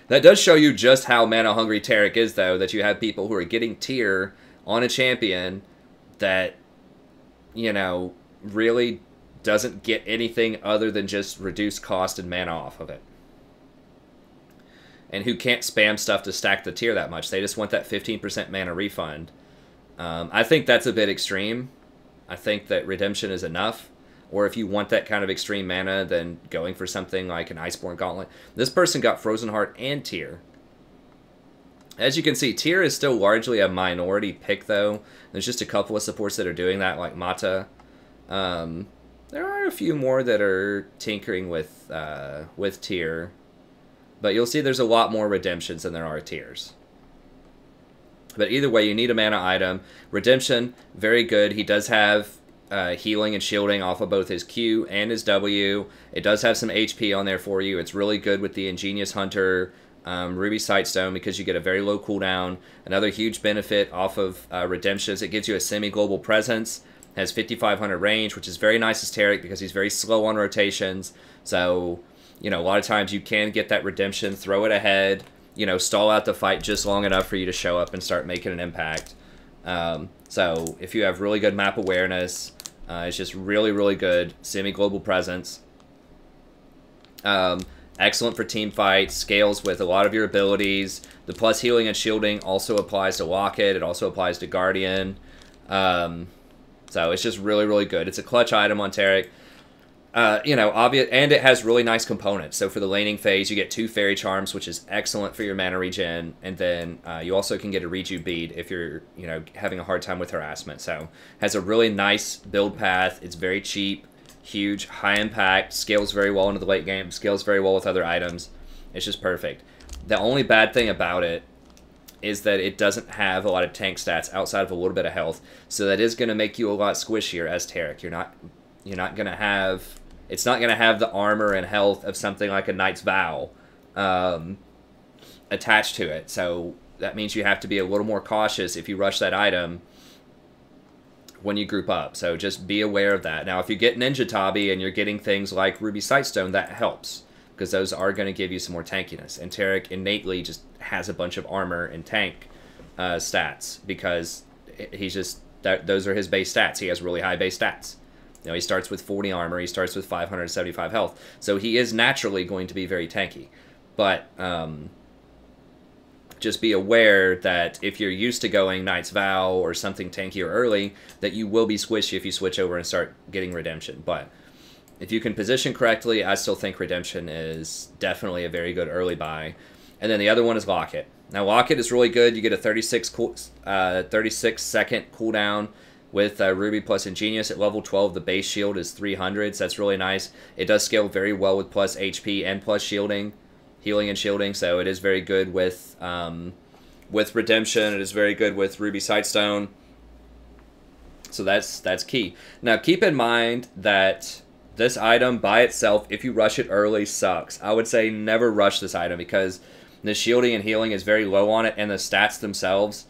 that does show you just how mana-hungry Taric is, though, that you have people who are getting Tear on a champion that, you know, really doesn't get anything other than just reduced cost and mana off of it. And who can't spam stuff to stack the Tear that much. They just want that 15% mana refund. I think that's a bit extreme. I think that Redemption is enough. Or if you want that kind of extreme mana, then going for something like an Iceborne Gauntlet. This person got Frozen Heart and Tear. As you can see, Tear is still largely a minority pick, though. There's just a couple of supports that are doing that, like Mata. There are a few more that are tinkering with Tear. But you'll see there's a lot more Redemptions than there are Tears. But either way, you need a mana item. Redemption, very good. He does have healing and shielding off of both his Q and his W. It does have some HP on there for you. It's really good with the Ingenious Hunter Ruby Sightstone because you get a very low cooldown. Another huge benefit off of Redemption is it gives you a semi-global presence. Has 5,500 range, which is very nice as Taric because he's very slow on rotations. So, you know, a lot of times you can get that Redemption, throw it ahead, you know, stall out the fight just long enough for you to show up and start making an impact. So if you have really good map awareness, it's just really, really good semi-global presence. Excellent for team fights, scales with a lot of your abilities. The plus healing and shielding also applies to Locket. It also applies to Guardian. So it's just really, really good. It's a clutch item on Taric. You know, obvious, and it has really nice components. So for the laning phase, you get 2 Fairy Charms, which is excellent for your mana regen, and then you also can get a Reju Bead if you're, you know, having a hard time with harassment. So has a really nice build path. It's very cheap, huge, high impact, scales very well into the late game, scales very well with other items. It's just perfect. The only bad thing about it is that it doesn't have a lot of tank stats outside of a little bit of health. So that is going to make you a lot squishier as Taric. You're not going to have, it's not going to have the armor and health of something like a Knight's Vow attached to it. So that means you have to be a little more cautious if you rush that item when you group up. So just be aware of that. Now, if you get Ninja Tabi and you're getting things like Ruby Sightstone, that helps because those are going to give you some more tankiness. And Taric innately just has a bunch of armor and tank stats because he's just, those are his base stats. He has really high base stats. You know, he starts with 40 armor, he starts with 575 health. So he is naturally going to be very tanky. But just be aware that if you're used to going Knight's Vow or something tankier early, that you will be squishy if you switch over and start getting Redemption. But if you can position correctly, I still think Redemption is definitely a very good early buy. And then the other one is Locket. Now, Locket is really good. You get a 36 second cooldown. with Ruby plus Ingenious. At level 12, the base shield is 300, so that's really nice. It does scale very well with plus HP and plus shielding, healing and shielding, so it is very good with Redemption. It is very good with Ruby Sightstone. So that's key. Now, keep in mind that this item by itself, if you rush it early, sucks. I would say never rush this item because the shielding and healing is very low on it, and the stats themselves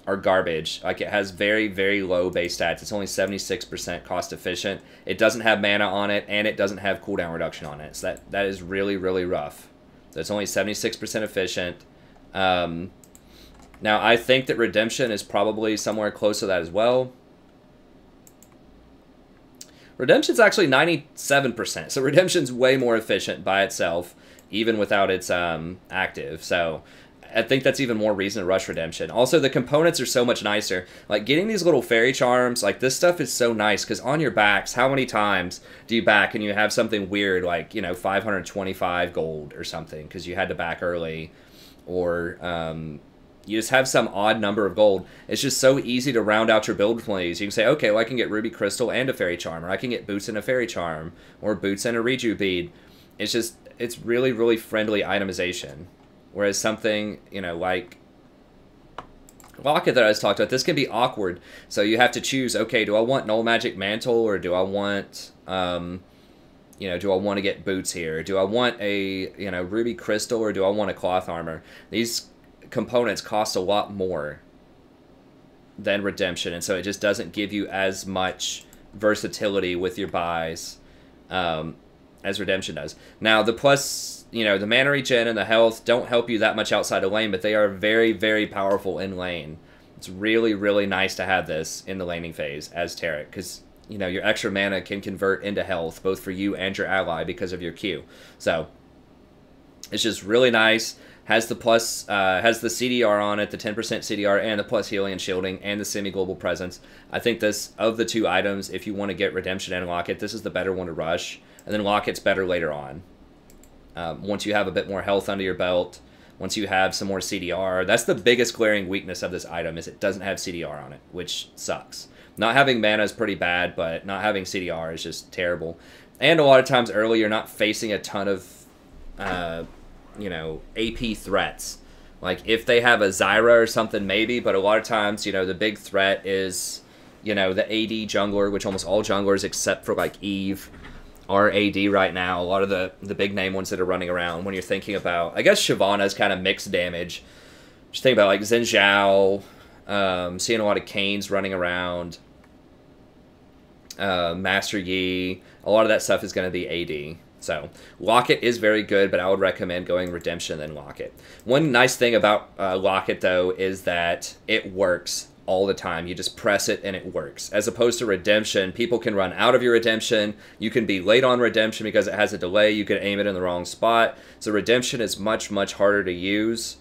are garbage. Like, it has very, very low base stats. It's only 76% cost efficient. It doesn't have mana on it, and it doesn't have cooldown reduction on it. So that is really, really rough. So it's only 76% efficient. Now, I think that Redemption is probably somewhere close to that as well. Redemption's actually 97%, so Redemption's way more efficient by itself, even without its active. So I think that's even more reason to rush Redemption. Also, the components are so much nicer. Like, getting these little fairy charms, like, this stuff is so nice, because on your backs, how many times do you back and you have something weird, like, you know, 525 gold or something, because you had to back early, or you just have some odd number of gold. It's just so easy to round out your build with one of these. You can say, okay, well, I can get Ruby Crystal and a Fairy Charm, or I can get Boots and a Fairy Charm, or Boots and a Reju Bead. It's just, it's really, really friendly itemization. Whereas something, you know, like Locket that I just talked about, this can be awkward. So you have to choose, okay, do I want Null Magic Mantle, or do I want, you know, do I want to get Boots here? Do I want a, you know, Ruby Crystal, or do I want a Cloth Armor? These components cost a lot more than Redemption, and so it just doesn't give you as much versatility with your buys as Redemption does. Now, the plus, you know, the mana regen and the health don't help you that much outside of lane, but they are very, very powerful in lane. It's really, really nice to have this in the laning phase as Taric, because, you know, your extra mana can convert into health, both for you and your ally, because of your Q. So, it's just really nice. Has the plus, has the CDR on it, the 10% CDR, and the plus healing and shielding, and the semi-global presence. I think this, of the two items, if you want to get Redemption and Locket, this is the better one to rush. And then Locket's better later on. Once you have a bit more health under your belt, once you have some more CDR. That's the biggest glaring weakness of this item, is it doesn't have CDR on it, which sucks. Not having mana is pretty bad, but not having CDR is just terrible. And a lot of times early, you're not facing a ton of, you know, AP threats. Like, if they have a Zyra or something, maybe, but a lot of times, you know, the big threat is, you know, the AD jungler, which almost all junglers, except for, like, Eve, are AD right now. A lot of the big name ones that are running around when you're thinking about, I guess Shyvana's kind of mixed damage. Just think about, like, Xin Zhao, seeing a lot of Kanes running around, Master Yi, a lot of that stuff is going to be AD. So, Locket is very good, but I would recommend going Redemption then Locket. One nice thing about Locket, though, is that it works all the time. You just press it and it works. As opposed to Redemption, people can run out of your Redemption. You can be late on Redemption because it has a delay. You can aim it in the wrong spot. So Redemption is much, much harder to use.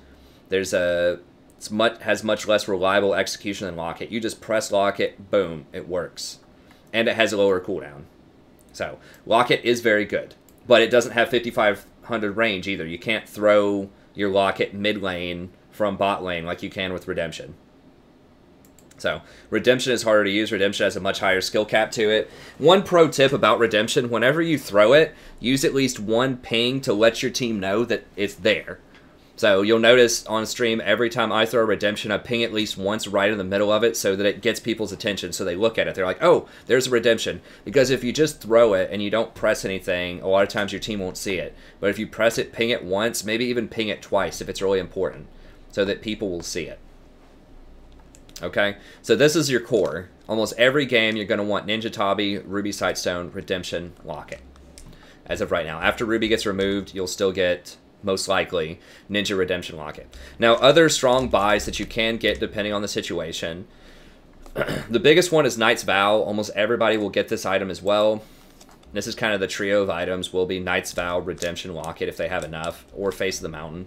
There's has much less reliable execution than Locket. You just press Locket, boom, it works. And it has a lower cooldown. So, Locket is very good. But it doesn't have 5,500 range either. You can't throw your Locket mid lane from bot lane like you can with Redemption. So, Redemption is harder to use. Redemption has a much higher skill cap to it. One pro tip about Redemption, whenever you throw it, use at least one ping to let your team know that it's there. So, you'll notice on stream, every time I throw a Redemption, I ping at least once right in the middle of it so that it gets people's attention, so they look at it. They're like, oh, there's a Redemption. Because if you just throw it and you don't press anything, a lot of times your team won't see it. But if you press it, ping it once, maybe even ping it twice if it's really important, so that people will see it. Okay? So this is your core. Almost every game, you're going to want Ninja Tabi, Ruby Sightstone, Redemption, Locket. As of right now. After Ruby gets removed, you'll still get, most likely, Ninja, Redemption, Locket. Now, other strong buys that you can get depending on the situation. The biggest one is Knight's Vow. Almost everybody will get this item as well. This is kind of the trio of items. Will be Knight's Vow, Redemption, Locket if they have enough, or Face of the Mountain.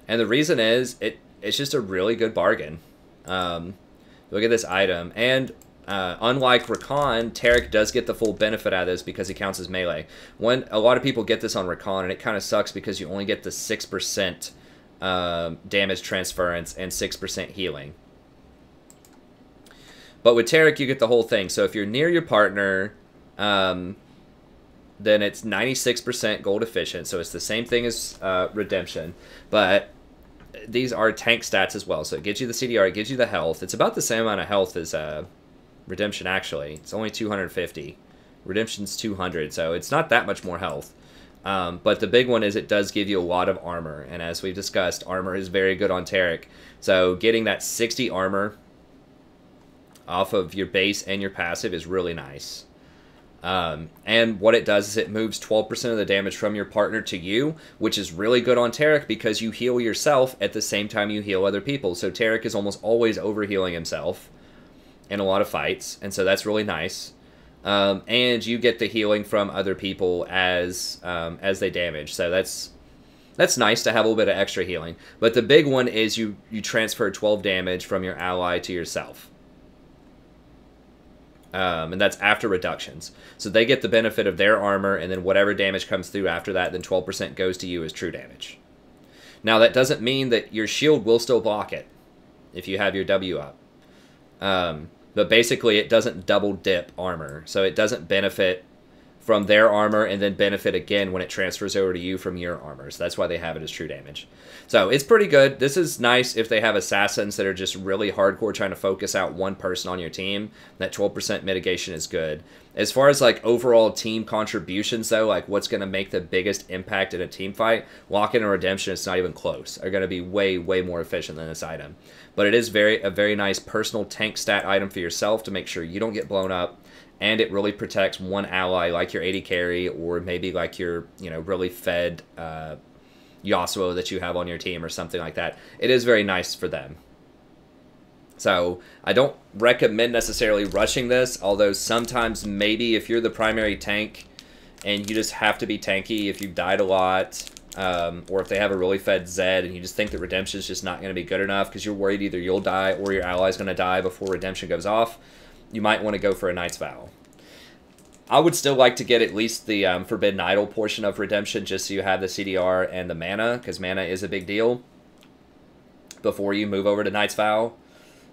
And the reason is, it's just a really good bargain. Look at this item. And unlike Rakan, Taric does get the full benefit out of this because he counts as melee. A lot of people get this on Rakan, and it kind of sucks because you only get the 6% damage transference and 6% healing. But with Taric, you get the whole thing. So if you're near your partner, then it's 96% gold efficient. So it's the same thing as Redemption. But these are tank stats as well. So it gives you the CDR, it gives you the health. It's about the same amount of health as Redemption, actually. It's only 250. Redemption's 200, so it's not that much more health. But the big one is it does give you a lot of armor. And as we've discussed, armor is very good on Taric. So getting that 60 armor off of your base and your passive is really nice. And what it does is it moves 12% of the damage from your partner to you, which is really good on Taric because you heal yourself at the same time you heal other people. So Taric is almost always overhealing himself in a lot of fights, and so that's really nice. And you get the healing from other people as they damage. So that's nice to have a little bit of extra healing. But the big one is you transfer 12 damage from your ally to yourself. And that's after reductions. So they get the benefit of their armor, and then whatever damage comes through after that, then 12% goes to you as true damage. Now, that doesn't mean that your shield will still block it if you have your W up. But basically, it doesn't double dip armor. So it doesn't benefit from their armor and then benefit again when it transfers over to you from your armor. So that's why they have it as true damage. So it's pretty good. This is nice if they have assassins that are just really hardcore trying to focus out one person on your team. That 12% mitigation is good. As far as like overall team contributions though, like what's going to make the biggest impact in a team fight, Lock-In and Redemption, it's not even close, are going to be way, way more efficient than this item. But it is a very nice personal tank stat item for yourself to make sure you don't get blown up. And it really protects one ally like your AD carry or maybe like your, really fed Yasuo that you have on your team or something like that. It is very nice for them. So I don't recommend necessarily rushing this, although sometimes maybe if you're the primary tank and you just have to be tanky if you've died a lot, or if they have a really fed Zed and you just think that Redemption is just not going to be good enough because you're worried either you'll die or your ally's going to die before Redemption goes off, you might want to go for a Knight's Vow. I would still like to get at least the Forbidden Idol portion of Redemption just so you have the CDR and the mana, because mana is a big deal before you move over to Knight's Vow.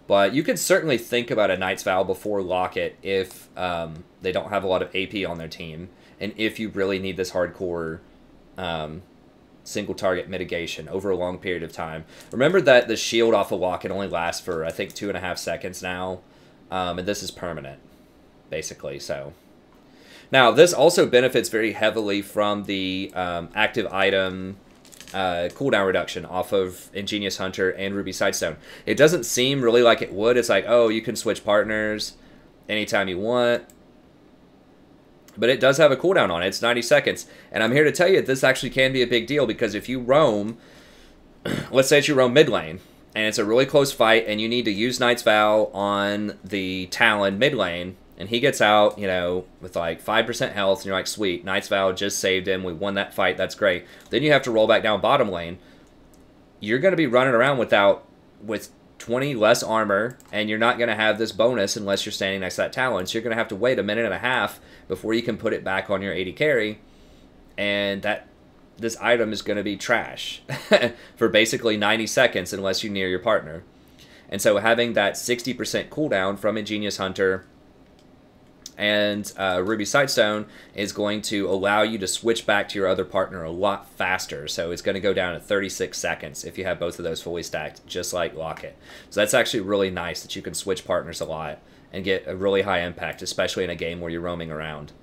But you could certainly think about a Knight's Vow before Lock-It if they don't have a lot of AP on their team, and if you really need this hardcore single target mitigation over a long period of time. Remember that the shield off of Lock-It only lasts for, I think, 2.5 seconds now. And this is permanent, basically. So now this also benefits very heavily from the active item cooldown reduction off of Ingenious Hunter and Ruby Sightstone. It doesn't seem really like it would. It's like, oh, you can switch partners anytime you want. But it does have a cooldown on it. It's 90 seconds. And I'm here to tell you this actually can be a big deal because if you roam, let's say you roam mid lane, and it's a really close fight, and you need to use Knight's Vow on the Talon mid lane, and he gets out, with like 5% health, and you're like, sweet, Knight's Vow just saved him, we won that fight, that's great. Then you have to roll back down bottom lane. You're going to be running around with 20 less armor, and you're not going to have this bonus unless you're standing next to that Talon, so you're going to have to wait a minute and a half before you can put it back on your AD carry, and this item is going to be trash for basically 90 seconds unless you near your partner. And so having that 60% cooldown from Ingenious Hunter and Ruby Sightstone is going to allow you to switch back to your other partner a lot faster. So it's going to go down to 36 seconds if you have both of those fully stacked, just like Lock-It. So that's actually really nice that you can switch partners a lot and get a really high impact, especially in a game where you're roaming around.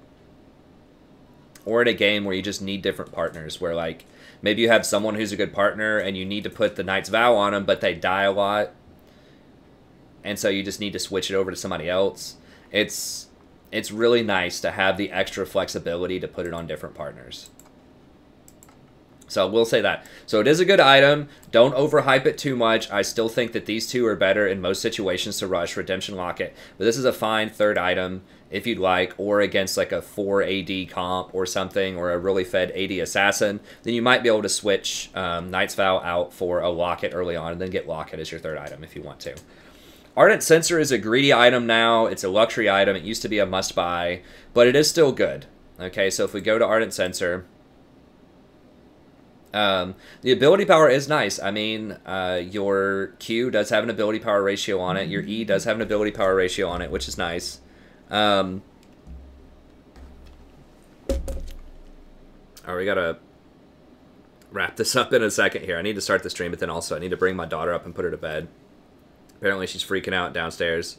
Or in a game where you just need different partners, where like maybe you have someone who's a good partner and you need to put the Knight's Vow on them, but they die a lot, and so you just need to switch it over to somebody else. It's really nice to have the extra flexibility to put it on different partners. So we'll say that. So it is a good item. Don't overhype it too much. I still think that these two are better in most situations to rush Redemption Lock-It, but this is a fine third item if you'd like, or against like a 4 AD comp or something, or a really fed AD assassin, then you might be able to switch Knight's Vow out for a Lock-It early on and then get Lock-It as your third item if you want to. Ardent Censer is a greedy item now. It's a luxury item. It used to be a must-buy, but it is still good. Okay, so if we go to Ardent Censer, The ability power is nice. I mean, your Q does have an ability power ratio on it. Your E does have an ability power ratio on it, which is nice. Alright, we gotta wrap this up in a second here. I need to start the stream, but then also I need to bring my daughter up and put her to bed. Apparently she's freaking out downstairs.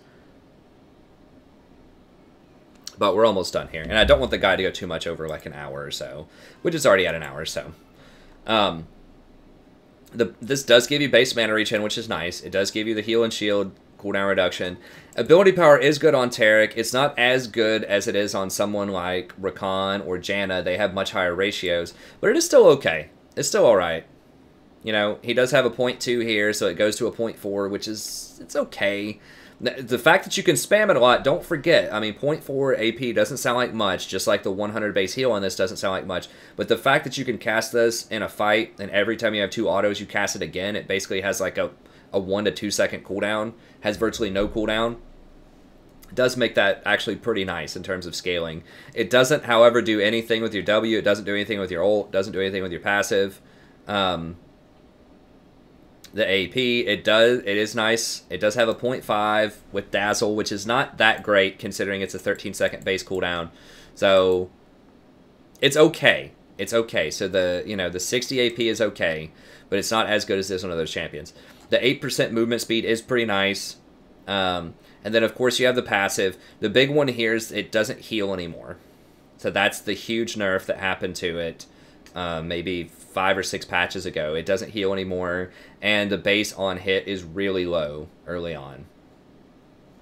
But we're almost done here. And I don't want the guide to go too much over like an hour or so, which is already at an hour or so. This does give you base mana regen, which is nice. It does give you the heal and shield cooldown reduction. Ability power is good on Taric. It's not as good as it is on someone like Rakan or Janna. They have much higher ratios, but it is still okay. It's still alright. You know, he does have a 0.2 here, so it goes to a 0.4, which is, it's okay. The fact that you can spam it a lot, don't forget, I mean, 0.4 AP doesn't sound like much, just like the 100 base heal on this doesn't sound like much, but the fact that you can cast this in a fight, and every time you have 2 autos, you cast it again, it basically has like a 1 to 2 second cooldown, has virtually no cooldown, does make that actually pretty nice in terms of scaling. It doesn't, however, do anything with your W, it doesn't do anything with your ult, doesn't do anything with your passive. The AP, it is nice. It does have a 0.5 with Dazzle, which is not that great considering it's a 13-second base cooldown. So it's okay. It's okay. So the 60 AP is okay, but it's not as good as this one of those champions. The 8% movement speed is pretty nice. And then of course you have the passive. The big one here is it doesn't heal anymore. So that's the huge nerf that happened to it. Maybe 5 or 6 patches ago. It doesn't heal anymore, and the base on hit is really low early on.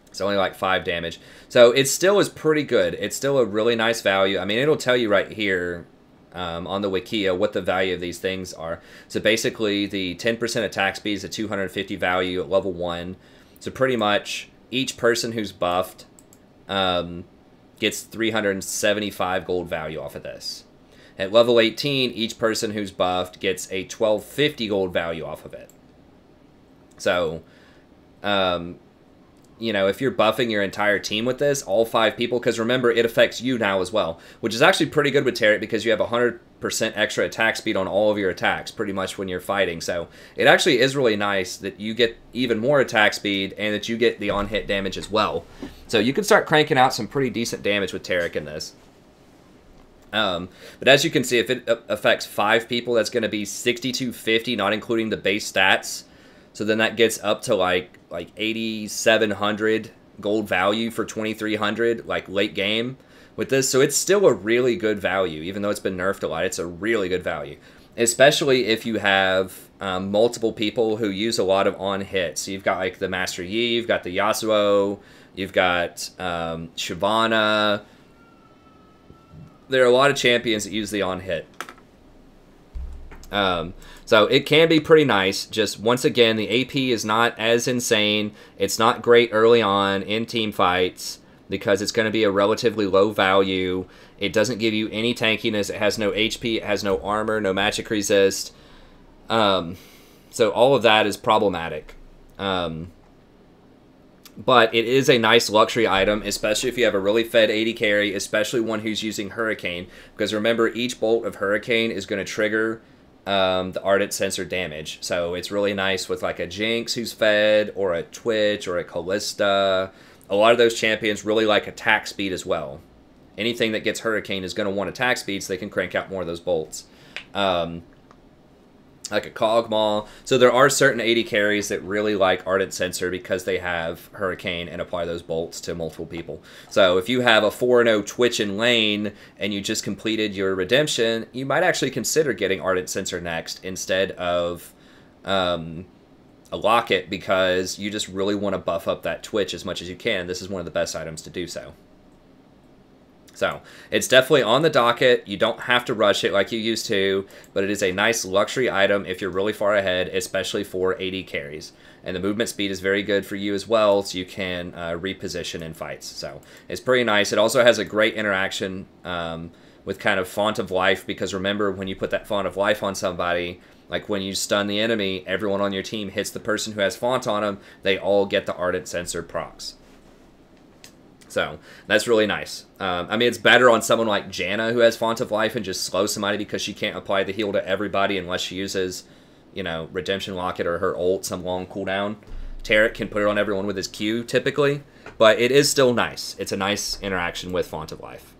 It's only like 5 damage. So it still is pretty good. It's still a really nice value. I mean, it'll tell you right here on the Wikia what the value of these things are. So basically, the 10% attack speed is a 250 value at level 1. So pretty much each person who's buffed gets 375 gold value off of this. At level 18, each person who's buffed gets a 1250 gold value off of it. So, you know, if you're buffing your entire team with this, all 5 people, because remember, it affects you now as well, which is actually pretty good with Taric because you have 100% extra attack speed on all of your attacks, pretty much when you're fighting. So it actually is really nice that you get even more attack speed and that you get the on-hit damage as well. So you can start cranking out some pretty decent damage with Taric in this. But as you can see, if it affects 5 people, that's going to be 6250, not including the base stats. So then that gets up to like 8,700 gold value for 2,300, like late game with this. So it's still a really good value, even though it's been nerfed a lot. It's a really good value, especially if you have multiple people who use a lot of on hits. So you've got like the Master Yi, you've got the Yasuo, you've got Shyvana. There are a lot of champions that use the on-hit. So it can be pretty nice. Just, once again, the AP is not as insane. It's not great early on in team fights because it's going to be a relatively low value. It doesn't give you any tankiness. It has no HP. It has no armor, no magic resist. So all of that is problematic. But it is a nice luxury item, especially if you have a really fed AD carry, especially one who's using Hurricane. Because remember, each bolt of Hurricane is going to trigger the Ardent Sensor damage. So it's really nice with like a Jinx who's fed, or a Twitch, or a Callista. A lot of those champions really like attack speed as well. Anything that gets Hurricane is going to want attack speed so they can crank out more of those bolts. Like a Kog'Maw. So there are certain AD carries that really like Ardent Sensor because they have Hurricane and apply those bolts to multiple people. So if you have a 4-0 Twitch in lane and you just completed your redemption, you might actually consider getting Ardent Sensor next instead of a Locket, because you just really want to buff up that Twitch as much as you can. This is one of the best items to do so. So, it's definitely on the docket. You don't have to rush it like you used to, but it is a nice luxury item if you're really far ahead, especially for AD carries. And the movement speed is very good for you as well, so you can reposition in fights. So, it's pretty nice. It also has a great interaction with kind of Font of Life, because remember, when you put that Font of Life on somebody, like when you stun the enemy, everyone on your team hits the person who has Font on them, they all get the Ardent Sensor procs. So that's really nice. I mean, it's better on someone like Janna who has Font of Life and just slows somebody because she can't apply the heal to everybody unless she uses, you know, Redemption Locket or her ult, some long cooldown. Taric can put it on everyone with his Q typically, but it is still nice. It's a nice interaction with Font of Life.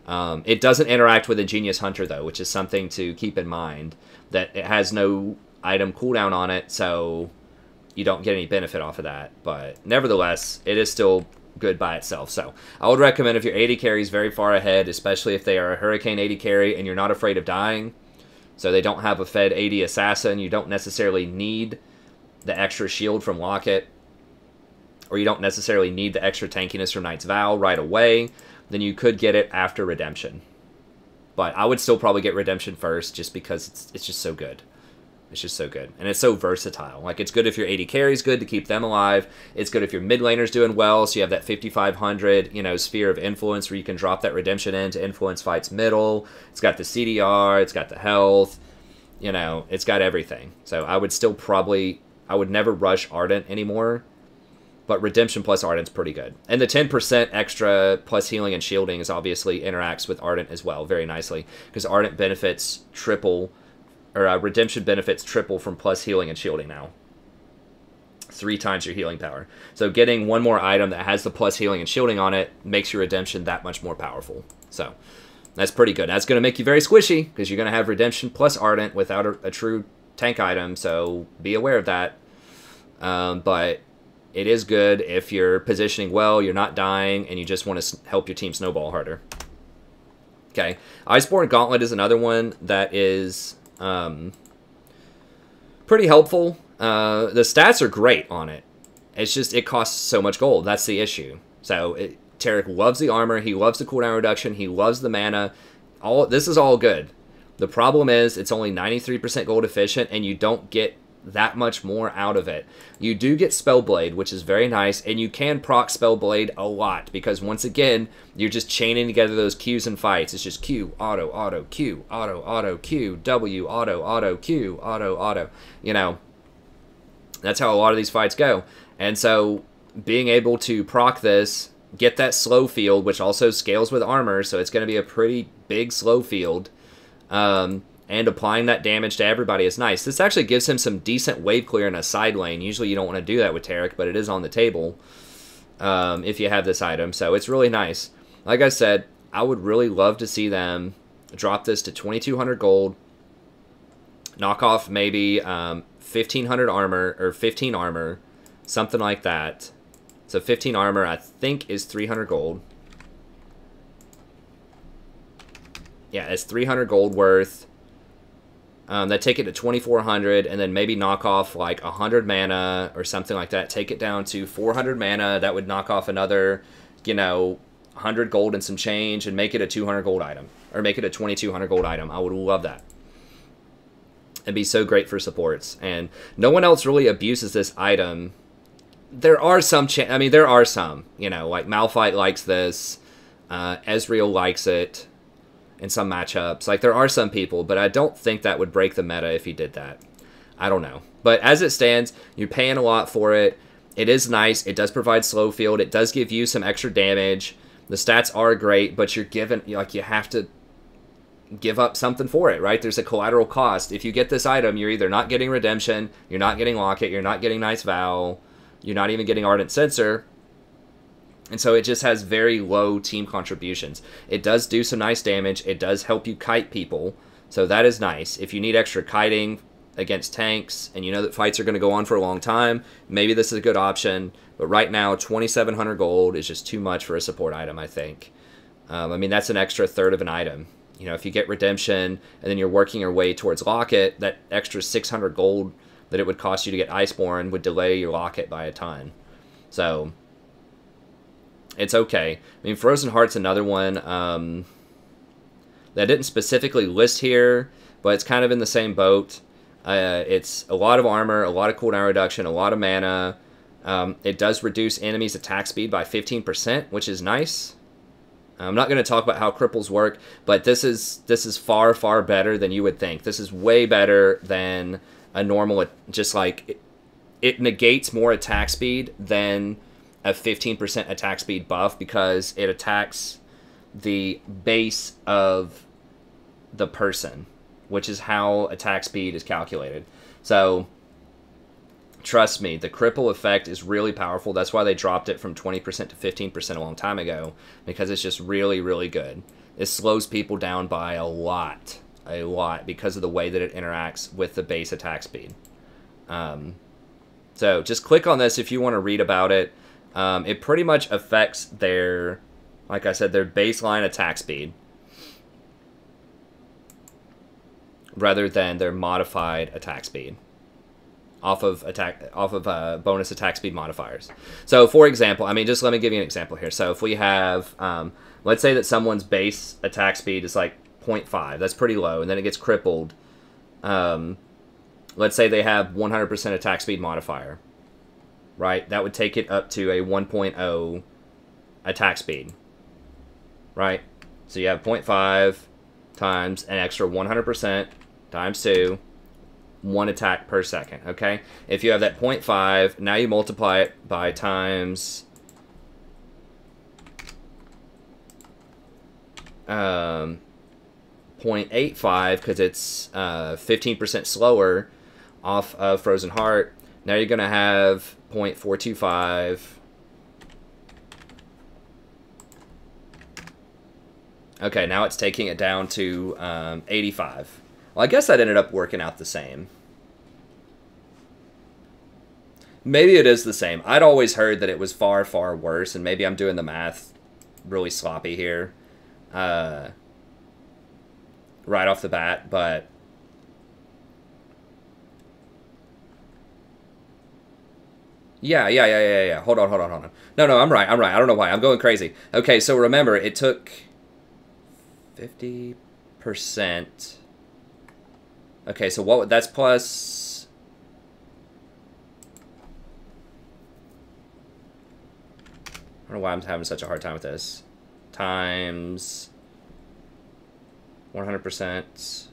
It doesn't interact with Ingenious Hunter though, which is something to keep in mind, that it has no item cooldown on it, so you don't get any benefit off of that. But nevertheless, it is still good by itself. So I would recommend if your AD carry is very far ahead, especially if they are a Hurricane AD carry and you're not afraid of dying, so they don't have a fed AD assassin, you don't necessarily need the extra shield from Locket, or you don't necessarily need the extra tankiness from Knight's Vow right away, then you could get it after Redemption. But I would still probably get Redemption first just because it's just so good. It's just so good. And it's so versatile. Like, it's good if your AD carry's good to keep them alive. It's good if your mid laner's doing well, so you have that 5,500, you know, sphere of influence where you can drop that Redemption in to influence fights middle. It's got the CDR, it's got the health, you know, it's got everything. So I would still probably, I would never rush Ardent anymore, but Redemption plus Ardent's pretty good. And the 10% extra plus healing and shielding is obviously interacts with Ardent as well very nicely, because Ardent benefits triple, or Redemption benefits triple from plus healing and shielding now. 3 times your healing power. So getting one more item that has the plus healing and shielding on it makes your Redemption that much more powerful. So that's pretty good. That's going to make you very squishy, because you're going to have Redemption plus Ardent without a true tank item, so be aware of that. But it is good if you're positioning well, you're not dying, and you just want to help your team snowball harder. Okay, Iceborne Gauntlet is another one that is pretty helpful. The stats are great on it. It's just, it costs so much gold. That's the issue. So Taric loves the armor. He loves the cooldown reduction. He loves the mana. This is all good. The problem is it's only 93% gold efficient, and you don't get that much more out of it. You do get Spellblade, which is very nice, and you can proc Spellblade a lot, because once again, you're just chaining together those Qs and fights. It's just Q, auto, auto, Q, auto, auto, Q, W, auto, auto, Q, auto, auto. You know, that's how a lot of these fights go. And so being able to proc this, get that slow field, which also scales with armor, so it's going to be a pretty big slow field, and applying that damage to everybody is nice. This actually gives him some decent wave clear in a side lane. Usually you don't want to do that with Taric, but it is on the table if you have this item. So it's really nice. Like I said, I would really love to see them drop this to 2,200 gold, knock off maybe 1,500 armor, or 15 armor, something like that. So 15 armor, I think, is 300 gold. Yeah, it's 300 gold worth. That take it to 2,400, and then maybe knock off like 100 mana or something like that. Take it down to 400 mana. That would knock off another, you know, 100 gold and some change, and make it a 200 gold item, or make it a 2,200 gold item. I would love that. It'd be so great for supports, and no one else really abuses this item. There are some, I mean, there are some, you know, like Malphite likes this, Ezreal likes it in some matchups. Like, there are some people, but I don't think that would break the meta if he did that. I don't know. But as it stands, you're paying a lot for it. It is nice. It does provide slow field. It does give you some extra damage. The stats are great, but you're given, like, you have to give up something for it, right? There's a collateral cost. If you get this item, you're either not getting Redemption, you're not getting Locket, you're not getting Knight's Vow, you're not even getting Ardent Censer. And so it just has very low team contributions. It does do some nice damage. It does help you kite people. So that is nice. If you need extra kiting against tanks, and you know that fights are going to go on for a long time, maybe this is a good option. But right now, 2,700 gold is just too much for a support item, I think. I mean, that's an extra third of an item. You know, if you get Redemption, and then you're working your way towards Locket, that extra 600 gold that it would cost you to get Iceborne would delay your Locket by a ton. So it's okay. I mean, Frozen Heart's another one that I didn't specifically list here, but it's kind of in the same boat. It's a lot of armor, a lot of cooldown reduction, a lot of mana. It does reduce enemies' attack speed by 15%, which is nice. I'm not going to talk about how cripples work, but this is far, far better than you would think. This is way better than a normal, just like, it negates more attack speed than a 15% attack speed buff because it attacks the base of the person, which is how attack speed is calculated. So trust me, the cripple effect is really powerful. That's why they dropped it from 20% to 15% a long time ago, because it's just really, really good. It slows people down by a lot, because of the way that it interacts with the base attack speed. So just click on this if you want to read about it. It pretty much affects their, like I said, their baseline attack speed, rather than their modified attack speed off of bonus attack speed modifiers. So for example, I mean, just let me give you an example here. So if we have, let's say that someone's base attack speed is like 0.5, that's pretty low, and then it gets crippled. Let's say they have 100% attack speed modifier, right? That would take it up to a 1.0 attack speed, right? So you have 0.5 times an extra 100% times 2, 1 attack per second, okay? If you have that 0.5, now you multiply it by times 0.85, because it's 15% slower off of Frozen Heart. Now you're going to have 0.425. Okay, now it's taking it down to 85. Well, I guess that ended up working out the same. Maybe it is the same. I'd always heard that it was far, far worse, and maybe I'm doing the math really sloppy here right off the bat, but yeah. Hold on. No, I'm right. I don't know why. I'm going crazy. Okay, so remember, it took 50%. Okay, so what? That's plus. I don't know why I'm having such a hard time with this. Times 100%.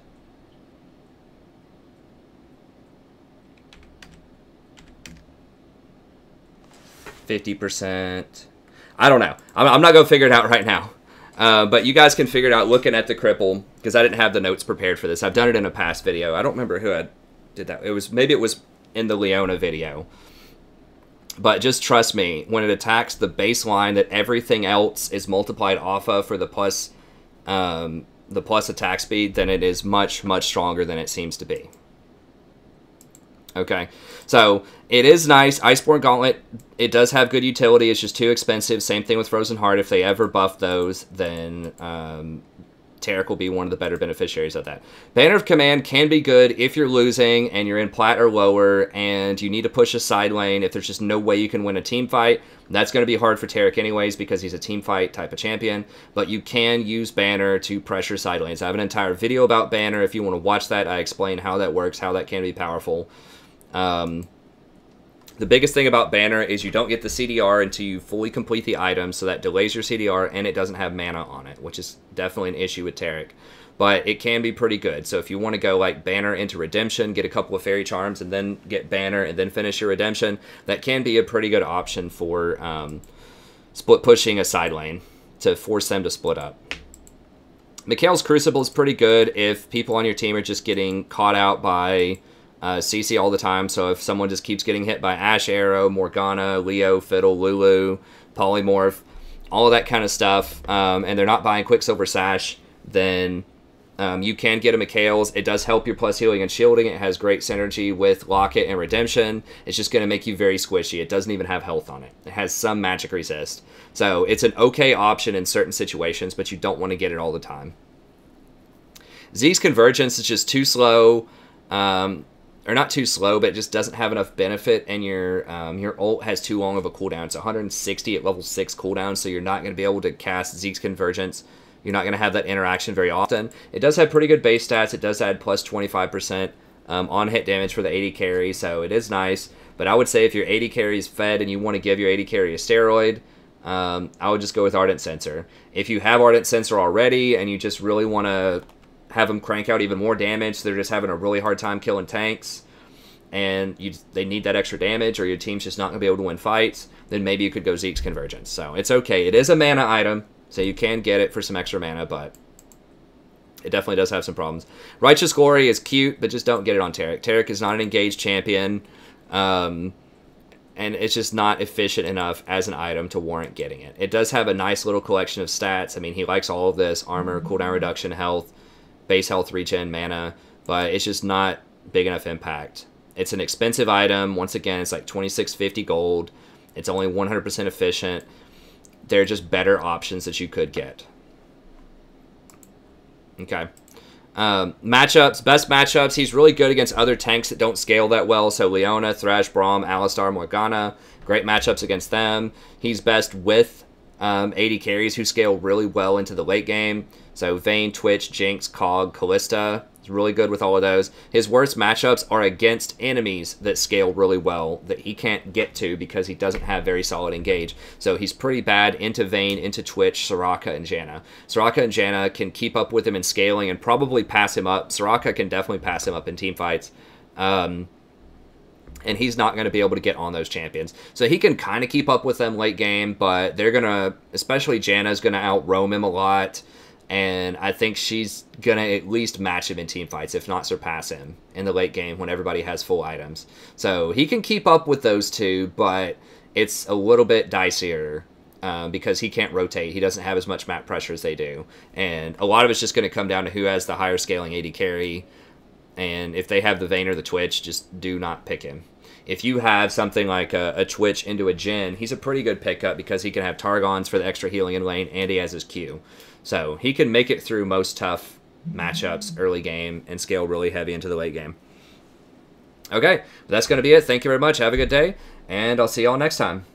50%. I don't know. I'm not going to figure it out right now. But you guys can figure it out looking at the cripple, because I didn't have the notes prepared for this. I've done it in a past video. I don't remember who I did that. Maybe it was in the Leona video. But just trust me, when it attacks the baseline that everything else is multiplied off of for the plus attack speed, then it is much, much stronger than it seems to be. Okay, so it is nice. Iceborne Gauntlet, it does have good utility. It's just too expensive. Same thing with Frozen Heart. If they ever buff those, then Taric will be one of the better beneficiaries of that. Banner of Command can be good if you're losing and you're in plat or lower and you need to push a side lane. If there's just no way you can win a team fight, that's going to be hard for Taric anyways, because he's a team fight type of champion. But you can use Banner to pressure side lanes. I have an entire video about Banner. If you want to watch that, I explain how that works, how that can be powerful. The biggest thing about Banner is you don't get the CDR until you fully complete the item, so that delays your CDR, and it doesn't have mana on it, which is definitely an issue with Taric. But it can be pretty good. So if you want to go like Banner into Redemption, get a couple of Fairy Charms, and then get Banner, and then finish your Redemption, that can be a pretty good option for split pushing a side lane to force them to split up. Mikhail's Crucible is pretty good if people on your team are just getting caught out by CC all the time. So if someone just keeps getting hit by Ash Arrow, Morgana, Leo, Fiddle, Lulu, Polymorph, all of that kind of stuff, and they're not buying Quicksilver Sash, then you can get a Mikhail's. It does help your plus healing and shielding. It has great synergy with Locket and Redemption. It's just going to make you very squishy. It doesn't even have health on it. It has some magic resist. So it's an okay option in certain situations, but you don't want to get it all the time. Zeke's Convergence is just too slow. Or not too slow, but it just doesn't have enough benefit, and your ult has too long of a cooldown. It's 160 at level 6 cooldown, so you're not going to be able to cast Zeke's Convergence. You're not going to have that interaction very often. It does have pretty good base stats. It does add plus 25% on hit damage for the 80 carry, so it is nice. But I would say if your 80 carry is fed and you want to give your 80 carry a steroid, I would just go with Ardent Sensor. If you have Ardent Sensor already and you just really want to have them crank out even more damage, they're just having a really hard time killing tanks, and they need that extra damage, or your team's just not going to be able to win fights, then maybe you could go Zeke's Convergence. So it's okay. It is a mana item, so you can get it for some extra mana, but it definitely does have some problems. Righteous Glory is cute, but just don't get it on Taric. Taric is not an engaged champion, and it's just not efficient enough as an item to warrant getting it. It does have a nice little collection of stats. I mean, he likes all of this: armor, cooldown reduction, health, base health regen, mana, but it's just not big enough impact. It's an expensive item. Once again, it's like 2650 gold. It's only 100% efficient. There are just better options that you could get. Okay. Matchups, best matchups. He's really good against other tanks that don't scale that well. So Leona, Thresh, Braum, Alistar, Morgana. Great matchups against them. He's best with AD carries who scale really well into the late game. So Vayne, Twitch, Jinx, Cog, Callista. He's really good with all of those. His worst matchups are against enemies that scale really well that he can't get to because he doesn't have very solid engage. So he's pretty bad into Vayne, into Twitch, Soraka, and Janna. Soraka and Janna can keep up with him in scaling and probably pass him up. Soraka can definitely pass him up in team fights. And he's not going to be able to get on those champions. So he can kind of keep up with them late game, but they're going to, especially Janna's going to out-roam him a lot. And I think she's going to at least match him in team fights, if not surpass him in the late game when everybody has full items. So he can keep up with those two, but it's a little bit dicier because he can't rotate. He doesn't have as much map pressure as they do. And a lot of it's just going to come down to who has the higher scaling AD carry. And if they have the Vayne or the Twitch, just do not pick him. If you have something like a Twitch into a Jhin, he's a pretty good pickup because he can have Targons for the extra healing in lane, and he has his Q. So he can make it through most tough matchups early game and scale really heavy into the late game. Okay, that's going to be it. Thank you very much. Have a good day, and I'll see y'all next time.